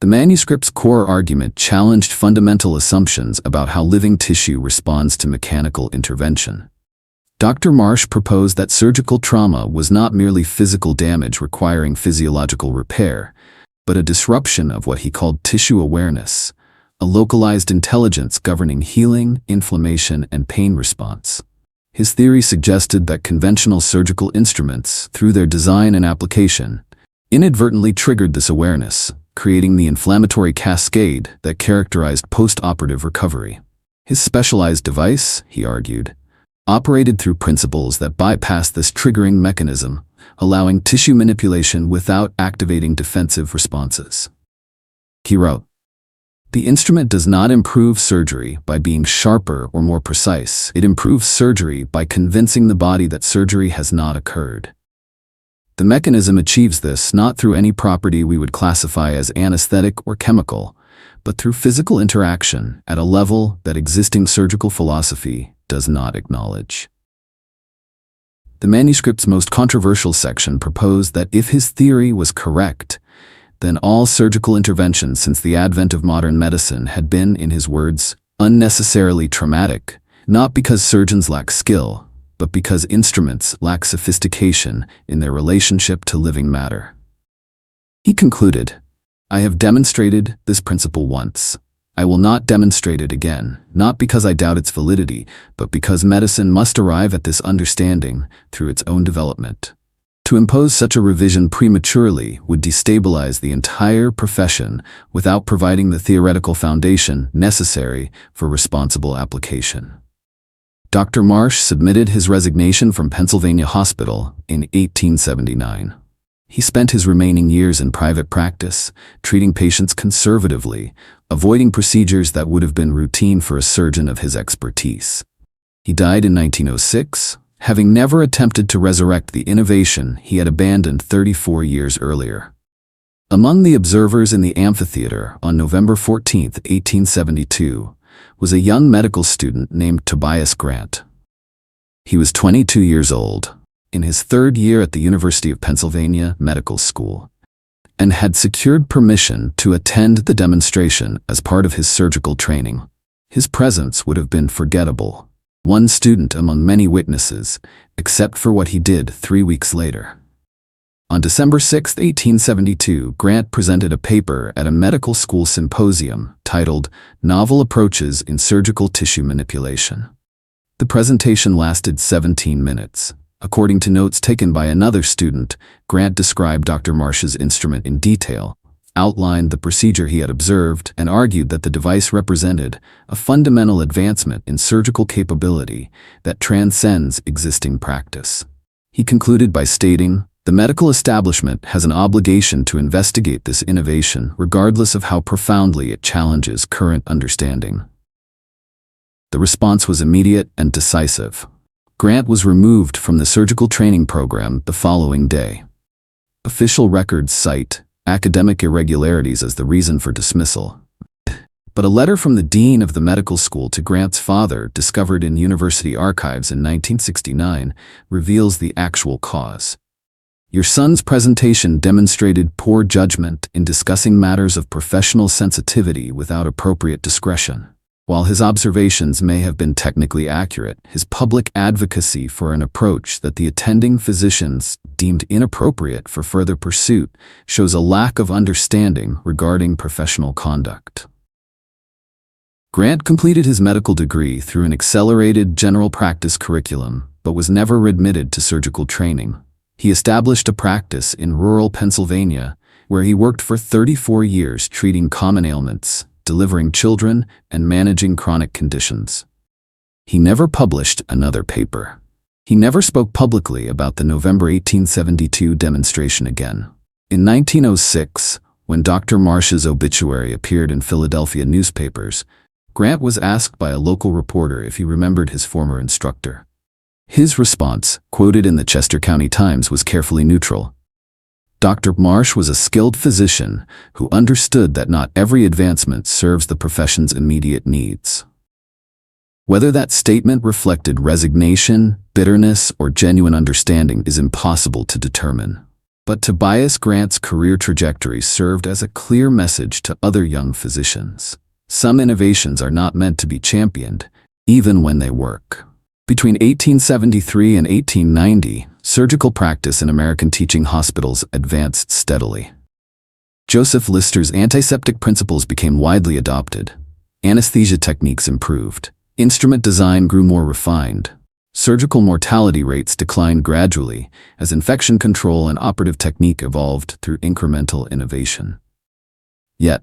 The manuscript's core argument challenged fundamental assumptions about how living tissue responds to mechanical intervention. Dr. Marsh proposed that surgical trauma was not merely physical damage requiring physiological repair, but a disruption of what he called tissue awareness, a localized intelligence governing healing, inflammation, and pain response. His theory suggested that conventional surgical instruments, through their design and application, inadvertently triggered this awareness, creating the inflammatory cascade that characterized post-operative recovery. His specialized device, he argued, operated through principles that bypassed this triggering mechanism, allowing tissue manipulation without activating defensive responses. He wrote, "The instrument does not improve surgery by being sharper or more precise. It improves surgery by convincing the body that surgery has not occurred. The mechanism achieves this not through any property we would classify as anesthetic or chemical, but through physical interaction at a level that existing surgical philosophy does not acknowledge." The manuscript's most controversial section proposed that if his theory was correct, then all surgical interventions since the advent of modern medicine had been, in his words, unnecessarily traumatic, not because surgeons lack skill, but because instruments lack sophistication in their relationship to living matter. He concluded, "I have demonstrated this principle once. I will not demonstrate it again, not because I doubt its validity, but because medicine must arrive at this understanding through its own development. To impose such a revision prematurely would destabilize the entire profession without providing the theoretical foundation necessary for responsible application." Dr. Marsh submitted his resignation from Pennsylvania Hospital in 1879. He spent his remaining years in private practice, treating patients conservatively, avoiding procedures that would have been routine for a surgeon of his expertise. He died in 1906, having never attempted to resurrect the innovation he had abandoned 34 years earlier. Among the observers in the amphitheater on November 14, 1872, was a young medical student named Tobias Grant. He was 22 years old, in his third year at the University of Pennsylvania Medical School, and had secured permission to attend the demonstration as part of his surgical training. His presence would have been forgettable, one student among many witnesses, except for what he did 3 weeks later. On December 6, 1872, Grant presented a paper at a medical school symposium titled "Novel Approaches in Surgical Tissue Manipulation." The presentation lasted 17 minutes. According to notes taken by another student, Grant described Dr. Marsh's instrument in detail, outlined the procedure he had observed, and argued that the device represented a fundamental advancement in surgical capability that transcends existing practice. He concluded by stating, "The medical establishment has an obligation to investigate this innovation regardless of how profoundly it challenges current understanding." The response was immediate and decisive. Grant was removed from the surgical training program the following day. Official records cite academic irregularities as the reason for dismissal. But a letter from the dean of the medical school to Grant's father, discovered in university archives in 1969, reveals the actual cause. "Your son's presentation demonstrated poor judgment in discussing matters of professional sensitivity without appropriate discretion. While his observations may have been technically accurate, his public advocacy for an approach that the attending physicians deemed inappropriate for further pursuit shows a lack of understanding regarding professional conduct." Grant completed his medical degree through an accelerated general practice curriculum, but was never admitted to surgical training. He established a practice in rural Pennsylvania, where he worked for 34 years treating common ailments, delivering children, and managing chronic conditions. He never published another paper. He never spoke publicly about the November 1872 demonstration again. In 1906, when Dr. Marsh's obituary appeared in Philadelphia newspapers, Grant was asked by a local reporter if he remembered his former instructor. His response, quoted in the Chester County Times, was carefully neutral. Dr. Marsh was a skilled physician who understood that not every advancement serves the profession's immediate needs. Whether that statement reflected resignation, bitterness, or genuine understanding is impossible to determine. But Tobias Grant's career trajectory served as a clear message to other young physicians. Some innovations are not meant to be championed, even when they work. Between 1873 and 1890, surgical practice in American teaching hospitals advanced steadily. Joseph Lister's antiseptic principles became widely adopted. Anesthesia techniques improved. Instrument design grew more refined. Surgical mortality rates declined gradually as infection control and operative technique evolved through incremental innovation. Yet,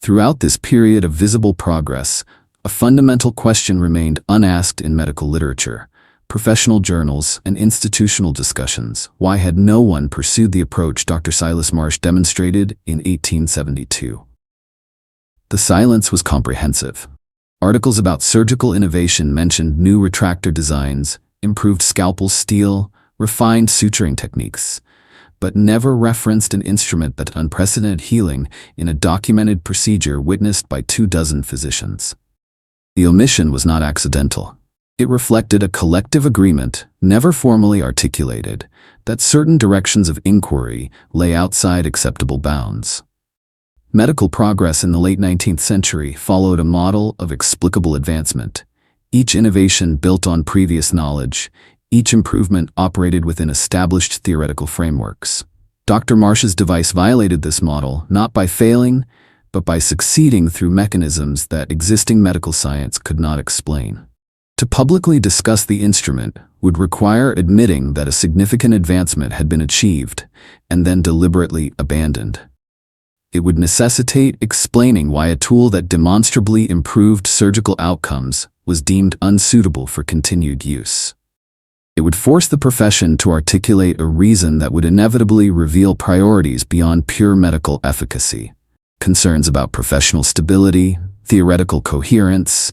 throughout this period of visible progress, a fundamental question remained unasked in medical literature, professional journals, and institutional discussions. Why had no one pursued the approach Dr. Silas Marsh demonstrated in 1872? The silence was comprehensive. Articles about surgical innovation mentioned new retractor designs, improved scalpel steel, refined suturing techniques, but never referenced an instrument that unprecedented healing in a documented procedure witnessed by 24 physicians. The omission was not accidental. It reflected a collective agreement, never formally articulated, that certain directions of inquiry lay outside acceptable bounds. Medical progress in the late 19th century followed a model of explicable advancement. Each innovation built on previous knowledge, each improvement operated within established theoretical frameworks. Dr. Marsh's device violated this model not by failing, but by succeeding through mechanisms that existing medical science could not explain. To publicly discuss the instrument would require admitting that a significant advancement had been achieved and then deliberately abandoned. It would necessitate explaining why a tool that demonstrably improved surgical outcomes was deemed unsuitable for continued use. It would force the profession to articulate a reason that would inevitably reveal priorities beyond pure medical efficacy, concerns about professional stability, theoretical coherence,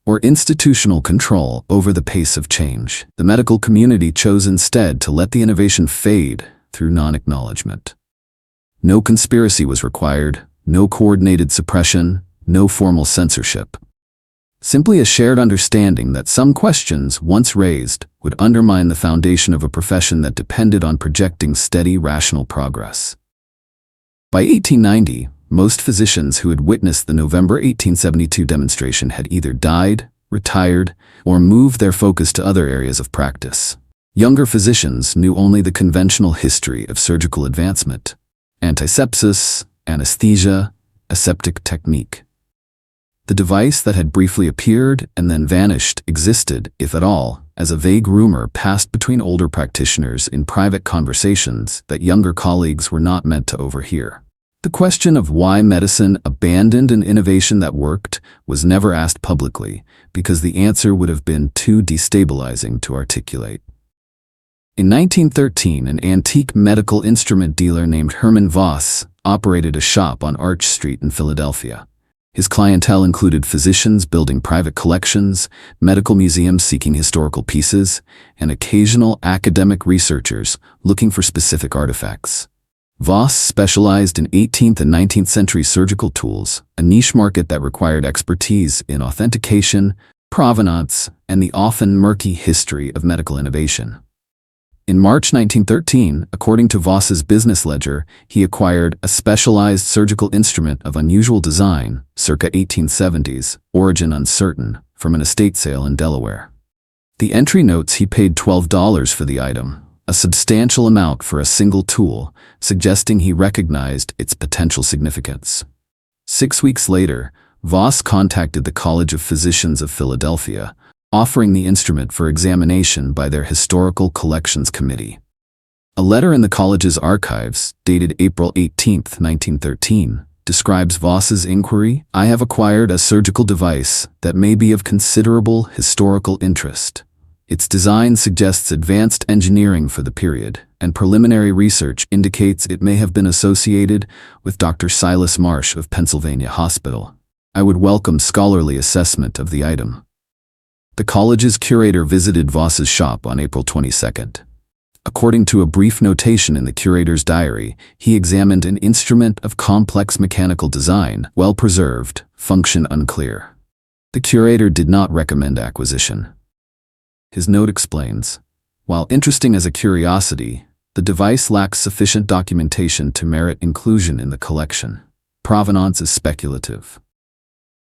or institutional control over the pace of change. The medical community chose instead to let the innovation fade through non-acknowledgement. No conspiracy was required, no coordinated suppression, no formal censorship. Simply a shared understanding that some questions, once raised, would undermine the foundation of a profession that depended on projecting steady, rational progress. By 1890, most physicians who had witnessed the November 1872 demonstration had either died, retired, or moved their focus to other areas of practice. Younger physicians knew only the conventional history of surgical advancement: antisepsis, anesthesia, aseptic technique. The device that had briefly appeared and then vanished existed, if at all, as a vague rumor passed between older practitioners in private conversations that younger colleagues were not meant to overhear. The question of why medicine abandoned an innovation that worked was never asked publicly, because the answer would have been too destabilizing to articulate. In 1913, an antique medical instrument dealer named Hermann Voss operated a shop on Arch Street in Philadelphia. His clientele included physicians building private collections, medical museums seeking historical pieces, and occasional academic researchers looking for specific artifacts. Voss specialized in 18th and 19th century surgical tools, a niche market that required expertise in authentication, provenance, and the often murky history of medical innovation. In March 1913, according to Voss's business ledger, he acquired a specialized surgical instrument of unusual design, circa 1870s, origin uncertain, from an estate sale in Delaware. The entry notes he paid $12 for the item, a substantial amount for a single tool, suggesting he recognized its potential significance. 6 weeks later, Voss contacted the College of Physicians of Philadelphia, offering the instrument for examination by their Historical Collections Committee. A letter in the college's archives, dated April 18, 1913, describes Voss's inquiry: "I have acquired a surgical device that may be of considerable historical interest. Its design suggests advanced engineering for the period, and preliminary research indicates it may have been associated with Dr. Silas Marsh of Pennsylvania Hospital. I would welcome scholarly assessment of the item." The college's curator visited Voss's shop on April 22nd. According to a brief notation in the curator's diary, he examined an instrument of complex mechanical design, well preserved, function unclear. The curator did not recommend acquisition. His note explains, "While interesting as a curiosity, The device lacks sufficient documentation to merit inclusion in the collection. Provenance is speculative.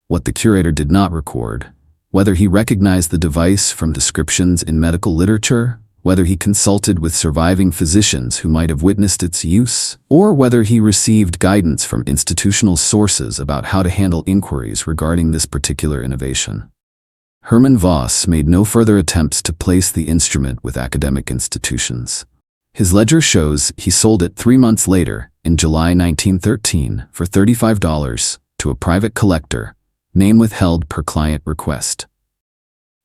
What the curator did not record, whether he recognized the device from descriptions in medical literature, whether he consulted with surviving physicians who might have witnessed its use, or whether he received guidance from institutional sources about how to handle inquiries regarding this particular innovation. Hermann Voss made no further attempts to place the instrument with academic institutions. His ledger shows he sold it 3 months later, in July 1913, for $35 to a private collector, name withheld per client request.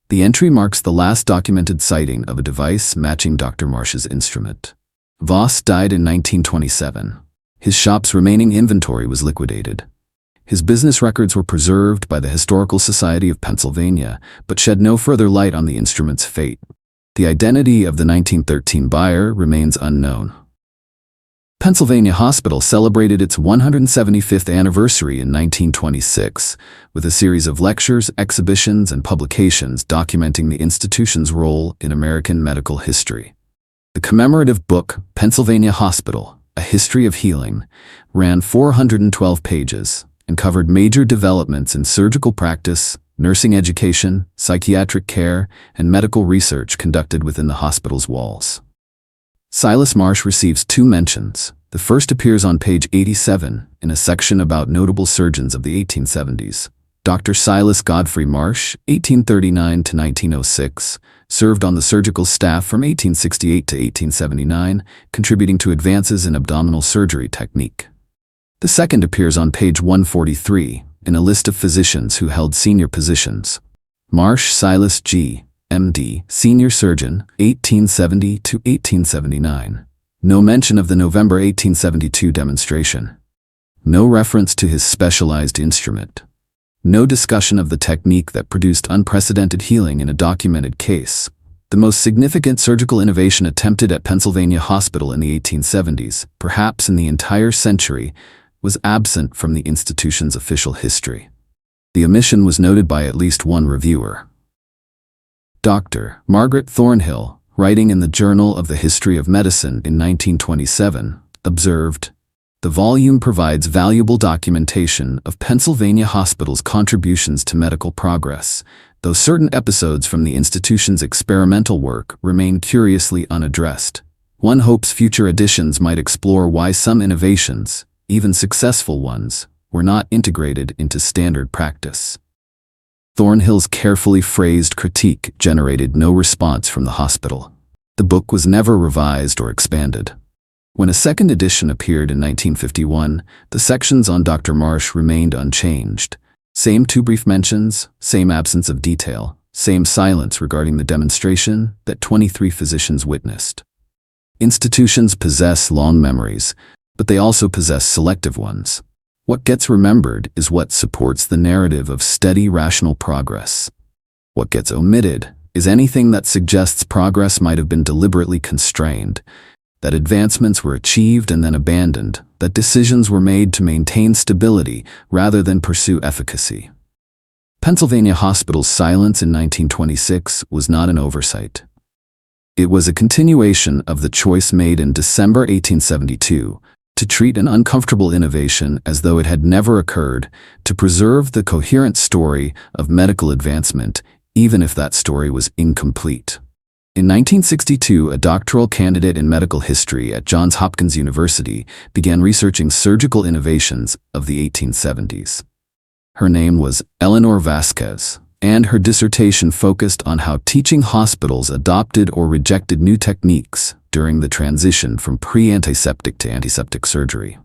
The entry marks the last documented sighting of a device matching Dr. Marsh's instrument. Voss died in 1927. His shop's remaining inventory was liquidated. His business records were preserved by the Historical Society of Pennsylvania, but shed no further light on the instrument's fate. The identity of the 1913 buyer remains unknown. Pennsylvania Hospital celebrated its 175th anniversary in 1926 with a series of lectures, exhibitions, and publications documenting the institution's role in American medical history. The commemorative book, Pennsylvania Hospital: A History of Healing, ran 412 pages and covered major developments in surgical practice, nursing education, psychiatric care, and medical research conducted within the hospital's walls. Silas Marsh receives 2 mentions. The first appears on page 87 in a section about notable surgeons of the 1870s. Dr. Silas Godfrey Marsh, 1839 to 1906, served on the surgical staff from 1868 to 1879, contributing to advances in abdominal surgery technique. The second appears on page 143 in a list of physicians who held senior positions. Marsh Silas G., M.D., Senior Surgeon, 1870 to 1879. No mention of the November 1872 demonstration. No reference to his specialized instrument. No discussion of the technique that produced unprecedented healing in a documented case. The most significant surgical innovation attempted at Pennsylvania Hospital in the 1870s, perhaps in the entire century, was absent from the institution's official history. The omission was noted by at least one reviewer. Dr. Margaret Thornhill, writing in the Journal of the History of Medicine in 1927, observed, "The volume provides valuable documentation of Pennsylvania Hospital's contributions to medical progress, though certain episodes from the institution's experimental work remain curiously unaddressed. One hopes future editions might explore why some innovations, even successful ones, were not integrated into standard practice." Thornhill's carefully phrased critique generated no response from the hospital. The book was never revised or expanded. When a second edition appeared in 1951, the sections on Dr. Marsh remained unchanged. Same 2 brief mentions, same absence of detail, same silence regarding the demonstration that 23 physicians witnessed. Institutions possess long memories, but they also possess selective ones. What gets remembered is what supports the narrative of steady, rational progress. What gets omitted is anything that suggests progress might have been deliberately constrained, that advancements were achieved and then abandoned, that decisions were made to maintain stability rather than pursue efficacy. Pennsylvania Hospital's silence in 1926 was not an oversight. It was a continuation of the choice made in December 1872 to treat an uncomfortable innovation as though it had never occurred, to preserve the coherent story of medical advancement, even if that story was incomplete. In 1962, a doctoral candidate in medical history at Johns Hopkins University began researching surgical innovations of the 1870s. Her name was Eleanor Vasquez, and her dissertation focused on how teaching hospitals adopted or rejected new techniques during the transition from pre-antiseptic to antiseptic surgery.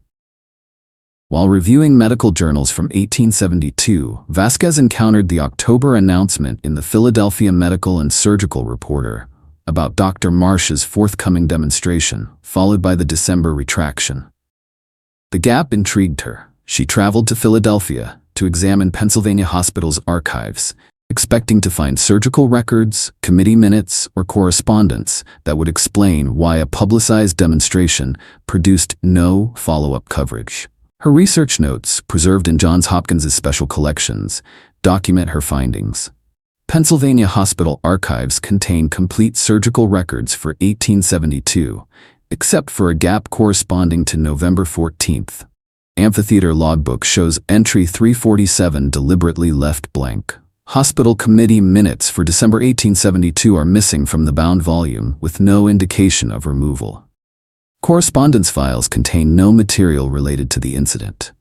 While reviewing medical journals from 1872, Vasquez encountered the October announcement in the Philadelphia Medical and Surgical Reporter about Dr. Marsh's forthcoming demonstration, followed by the December retraction. The gap intrigued her. She traveled to Philadelphia to examine Pennsylvania Hospital's archives, expecting to find surgical records, committee minutes, or correspondence that would explain why a publicized demonstration produced no follow-up coverage. Her research notes, preserved in Johns Hopkins' special collections, document her findings. Pennsylvania Hospital archives contain complete surgical records for 1872, except for a gap corresponding to November 14th. Amphitheater logbook shows entry 347 deliberately left blank. Hospital committee minutes for December 1872 are missing from the bound volume, with no indication of removal. Correspondence files contain no material related to the incident.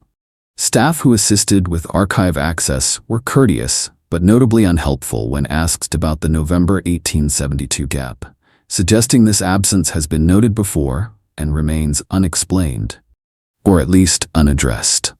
Staff who assisted with archive access were courteous, but notably unhelpful when asked about the November 1872 gap, suggesting this absence has been noted before and remains unexplained, or at least unaddressed.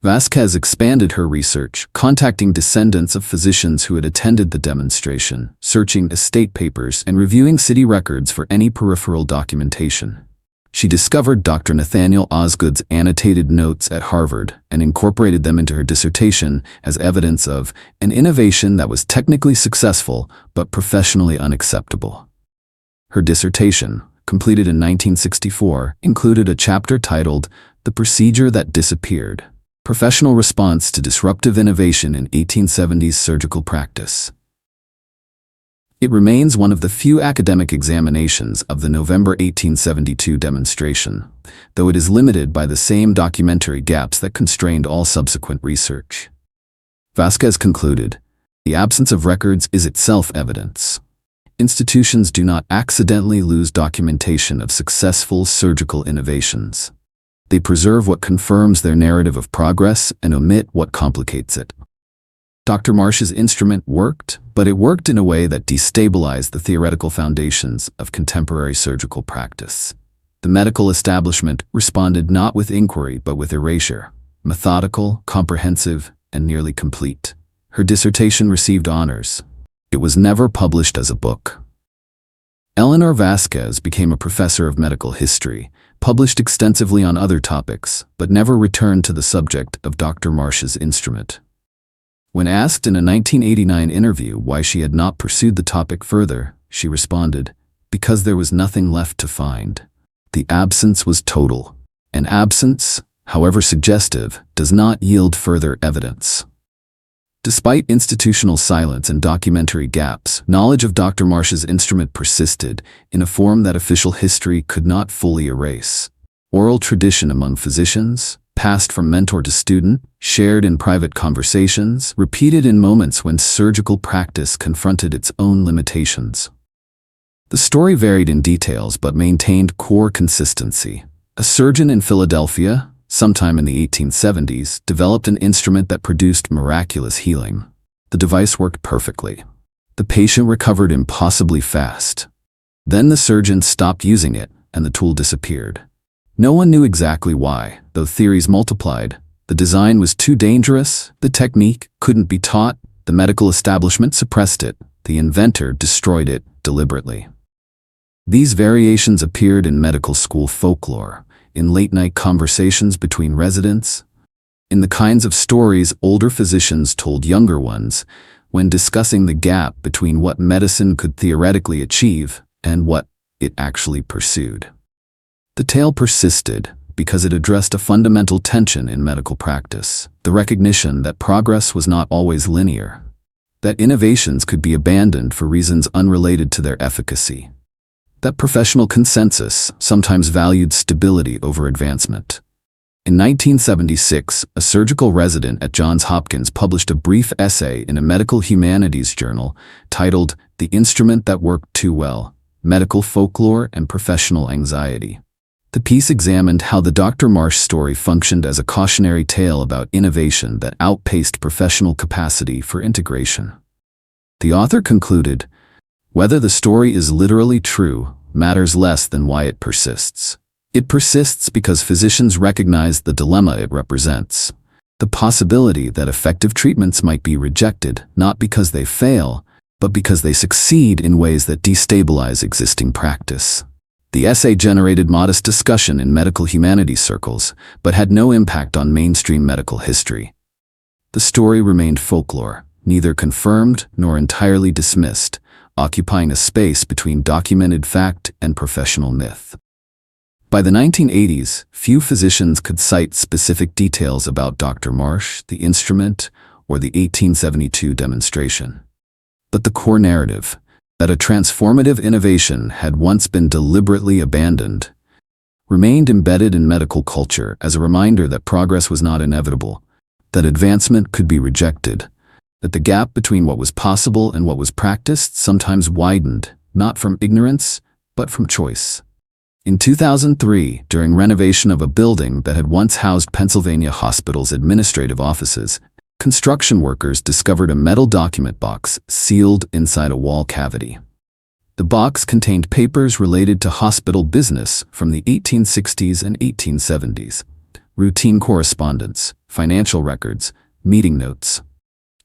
Vasquez expanded her research, contacting descendants of physicians who had attended the demonstration, searching estate papers, and reviewing city records for any peripheral documentation. She discovered Dr. Nathaniel Osgood's annotated notes at Harvard and incorporated them into her dissertation as evidence of an innovation that was technically successful but professionally unacceptable. Her dissertation, completed in 1964, included a chapter titled "The Procedure That Disappeared: Professional Response to Disruptive Innovation in 1870s Surgical Practice." It remains one of the few academic examinations of the November 1872 demonstration, though it is limited by the same documentary gaps that constrained all subsequent research. Vasquez concluded, "The absence of records is itself evidence. Institutions do not accidentally lose documentation of successful surgical innovations. They preserve what confirms their narrative of progress and omit what complicates it." Dr. Marsh's instrument worked, but it worked in a way that destabilized the theoretical foundations of contemporary surgical practice. The medical establishment responded not with inquiry but with erasure, methodical, comprehensive, and nearly complete. Her dissertation received honors. It was never published as a book. Eleanor Vasquez became a professor of medical history, published extensively on other topics, but never returned to the subject of Dr. Marsh's instrument. When asked in a 1989 interview why she had not pursued the topic further, she responded, "Because there was nothing left to find. The absence was total. An absence, however suggestive, does not yield further evidence." Despite institutional silence and documentary gaps, knowledge of Dr. Marsh's instrument persisted in a form that official history could not fully erase. Oral tradition among physicians, passed from mentor to student, shared in private conversations, repeated in moments when surgical practice confronted its own limitations. The story varied in details but maintained core consistency. A surgeon in Philadelphia, sometime in the 1870s, developed an instrument that produced miraculous healing. The device worked perfectly. The patient recovered impossibly fast. Then the surgeon stopped using it, and the tool disappeared. No one knew exactly why, though theories multiplied. The design was too dangerous, the technique couldn't be taught, the medical establishment suppressed it, the inventor destroyed it deliberately. These variations appeared in medical school folklore, in late-night conversations between residents, in the kinds of stories older physicians told younger ones when discussing the gap between what medicine could theoretically achieve and what it actually pursued. The tale persisted because it addressed a fundamental tension in medical practice, the recognition that progress was not always linear, that innovations could be abandoned for reasons unrelated to their efficacy, that professional consensus sometimes valued stability over advancement. In 1976, a surgical resident at Johns Hopkins published a brief essay in a medical humanities journal titled "The Instrument That Worked Too Well: Medical Folklore and Professional Anxiety." The piece examined how the Dr. Marsh story functioned as a cautionary tale about innovation that outpaced professional capacity for integration. The author concluded, "Whether the story is literally true matters less than why it persists. It persists because physicians recognize the dilemma it represents, the possibility that effective treatments might be rejected not because they fail, but because they succeed in ways that destabilize existing practice." The essay generated modest discussion in medical humanities circles, but had no impact on mainstream medical history. The story remained folklore, neither confirmed nor entirely dismissed, occupying a space between documented fact and professional myth. By the 1980s, few physicians could cite specific details about Dr. Marsh, the instrument, or the 1872 demonstration. But the core narrative, that a transformative innovation had once been deliberately abandoned, remained embedded in medical culture as a reminder that progress was not inevitable, that advancement could be rejected, that the gap between what was possible and what was practiced sometimes widened, not from ignorance, but from choice. In 2003, during renovation of a building that had once housed Pennsylvania Hospital's administrative offices, construction workers discovered a metal document box sealed inside a wall cavity. The box contained papers related to hospital business from the 1860s and 1870s, routine correspondence, financial records, meeting notes.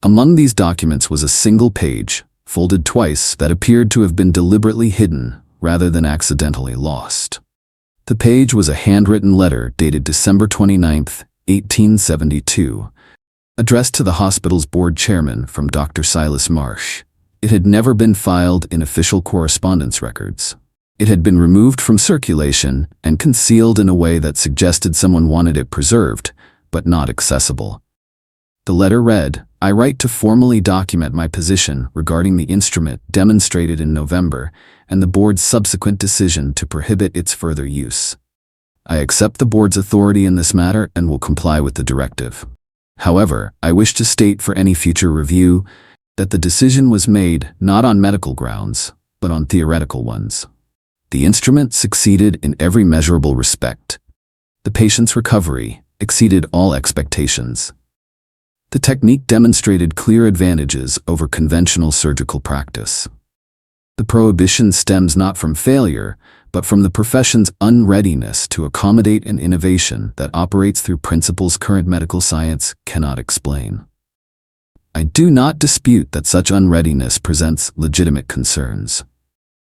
Among these documents was a single page, folded twice, that appeared to have been deliberately hidden rather than accidentally lost. The page was a handwritten letter dated December 29, 1872, addressed to the hospital's board chairman from Dr. Silas Marsh. It had never been filed in official correspondence records. It had been removed from circulation and concealed in a way that suggested someone wanted it preserved, but not accessible. The letter read, "I write to formally document my position regarding the instrument demonstrated in November and the board's subsequent decision to prohibit its further use. I accept the board's authority in this matter and will comply with the directive. However, I wish to state for any future review that the decision was made not on medical grounds, but on theoretical ones. The instrument succeeded in every measurable respect. The patient's recovery exceeded all expectations. The technique demonstrated clear advantages over conventional surgical practice. The prohibition stems not from failure, but from the profession's unreadiness to accommodate an innovation that operates through principles current medical science cannot explain. I do not dispute that such unreadiness presents legitimate concerns.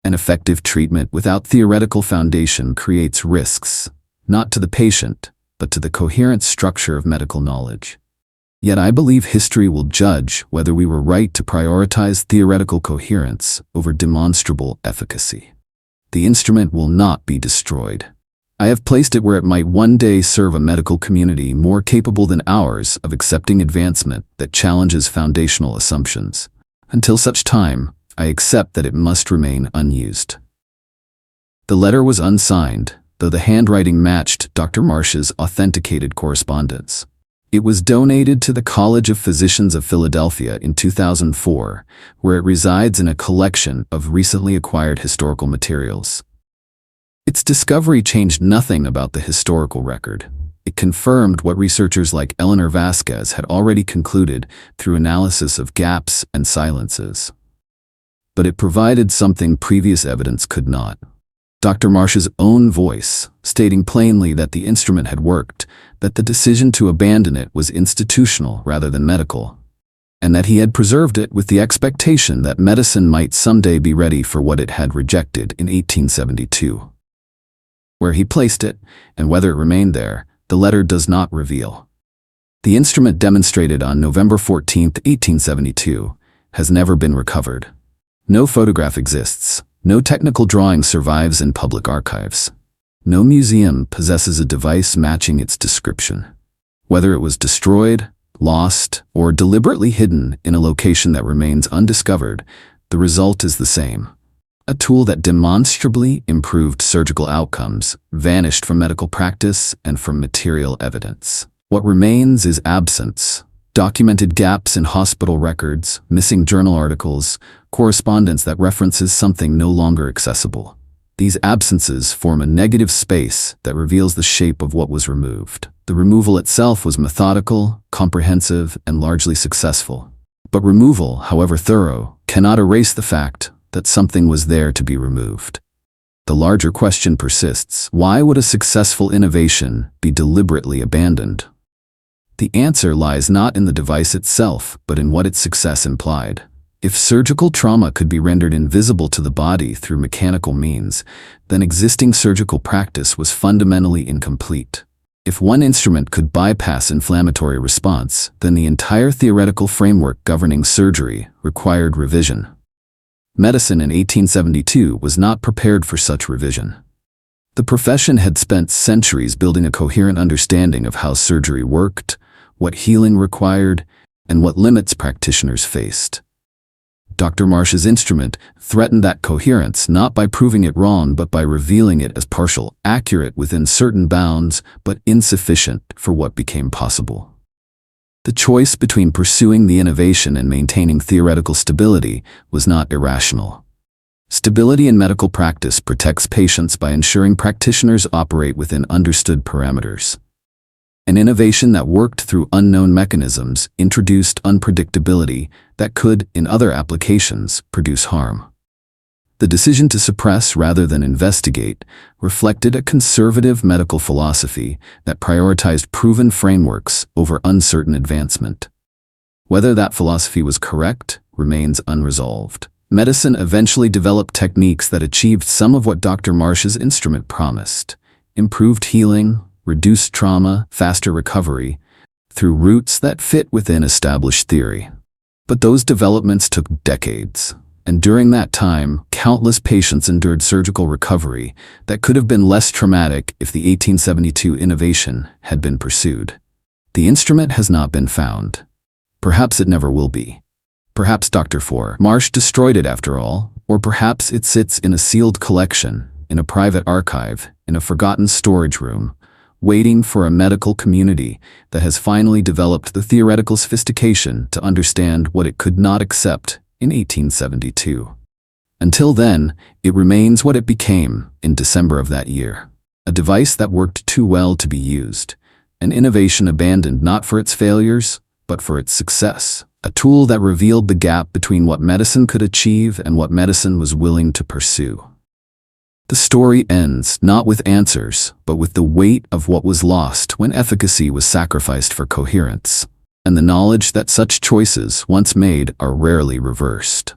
An effective treatment without theoretical foundation creates risks, not to the patient, but to the coherent structure of medical knowledge. Yet I believe history will judge whether we were right to prioritize theoretical coherence over demonstrable efficacy. The instrument will not be destroyed. I have placed it where it might one day serve a medical community more capable than ours of accepting advancement that challenges foundational assumptions. Until such time, I accept that it must remain unused." The letter was unsigned, though the handwriting matched Dr. Marsh's authenticated correspondence. It was donated to the College of Physicians of Philadelphia in 2004, where it resides in a collection of recently acquired historical materials. Its discovery changed nothing about the historical record. It confirmed what researchers like Eleanor Vasquez had already concluded through analysis of gaps and silences. But it provided something previous evidence could not. Dr. Marsh's own voice, stating plainly that the instrument had worked, that the decision to abandon it was institutional rather than medical, and that he had preserved it with the expectation that medicine might someday be ready for what it had rejected in 1872. Where he placed it, and whether it remained there, the letter does not reveal. The instrument demonstrated on November 14, 1872, has never been recovered. No photograph exists. No technical drawing survives in public archives. No museum possesses a device matching its description. Whether it was destroyed, lost, or deliberately hidden in a location that remains undiscovered, the result is the same. A tool that demonstrably improved surgical outcomes vanished from medical practice and from material evidence. What remains is absence. Documented gaps in hospital records, missing journal articles, correspondence that references something no longer accessible. These absences form a negative space that reveals the shape of what was removed. The removal itself was methodical, comprehensive, and largely successful. But removal, however thorough, cannot erase the fact that something was there to be removed. The larger question persists: why would a successful innovation be deliberately abandoned? The answer lies not in the device itself, but in what its success implied. If surgical trauma could be rendered invisible to the body through mechanical means, then existing surgical practice was fundamentally incomplete. If one instrument could bypass inflammatory response, then the entire theoretical framework governing surgery required revision. Medicine in 1872 was not prepared for such revision. The profession had spent centuries building a coherent understanding of how surgery worked, what healing required, and what limits practitioners faced. Dr. Marsh's instrument threatened that coherence not by proving it wrong but by revealing it as partial, accurate within certain bounds, but insufficient for what became possible. The choice between pursuing the innovation and maintaining theoretical stability was not irrational. Stability in medical practice protects patients by ensuring practitioners operate within understood parameters. An innovation that worked through unknown mechanisms introduced unpredictability that could, in other applications, produce harm. The decision to suppress rather than investigate reflected a conservative medical philosophy that prioritized proven frameworks over uncertain advancement. Whether that philosophy was correct remains unresolved. Medicine eventually developed techniques that achieved some of what Dr. Marsh's instrument promised: improved healing, reduced trauma, faster recovery, through routes that fit within established theory. But those developments took decades, and during that time, countless patients endured surgical recovery that could have been less traumatic if the 1872 innovation had been pursued. The instrument has not been found. Perhaps it never will be. Perhaps Dr. Marsh destroyed it after all, or perhaps it sits in a sealed collection, in a private archive, in a forgotten storage room, waiting for a medical community that has finally developed the theoretical sophistication to understand what it could not accept in 1872. Until then, it remains what it became in December of that year: a device that worked too well to be used, an innovation abandoned not for its failures, but for its success, a tool that revealed the gap between what medicine could achieve and what medicine was willing to pursue. The story ends not with answers, but with the weight of what was lost when efficacy was sacrificed for coherence, and the knowledge that such choices, once made, are rarely reversed.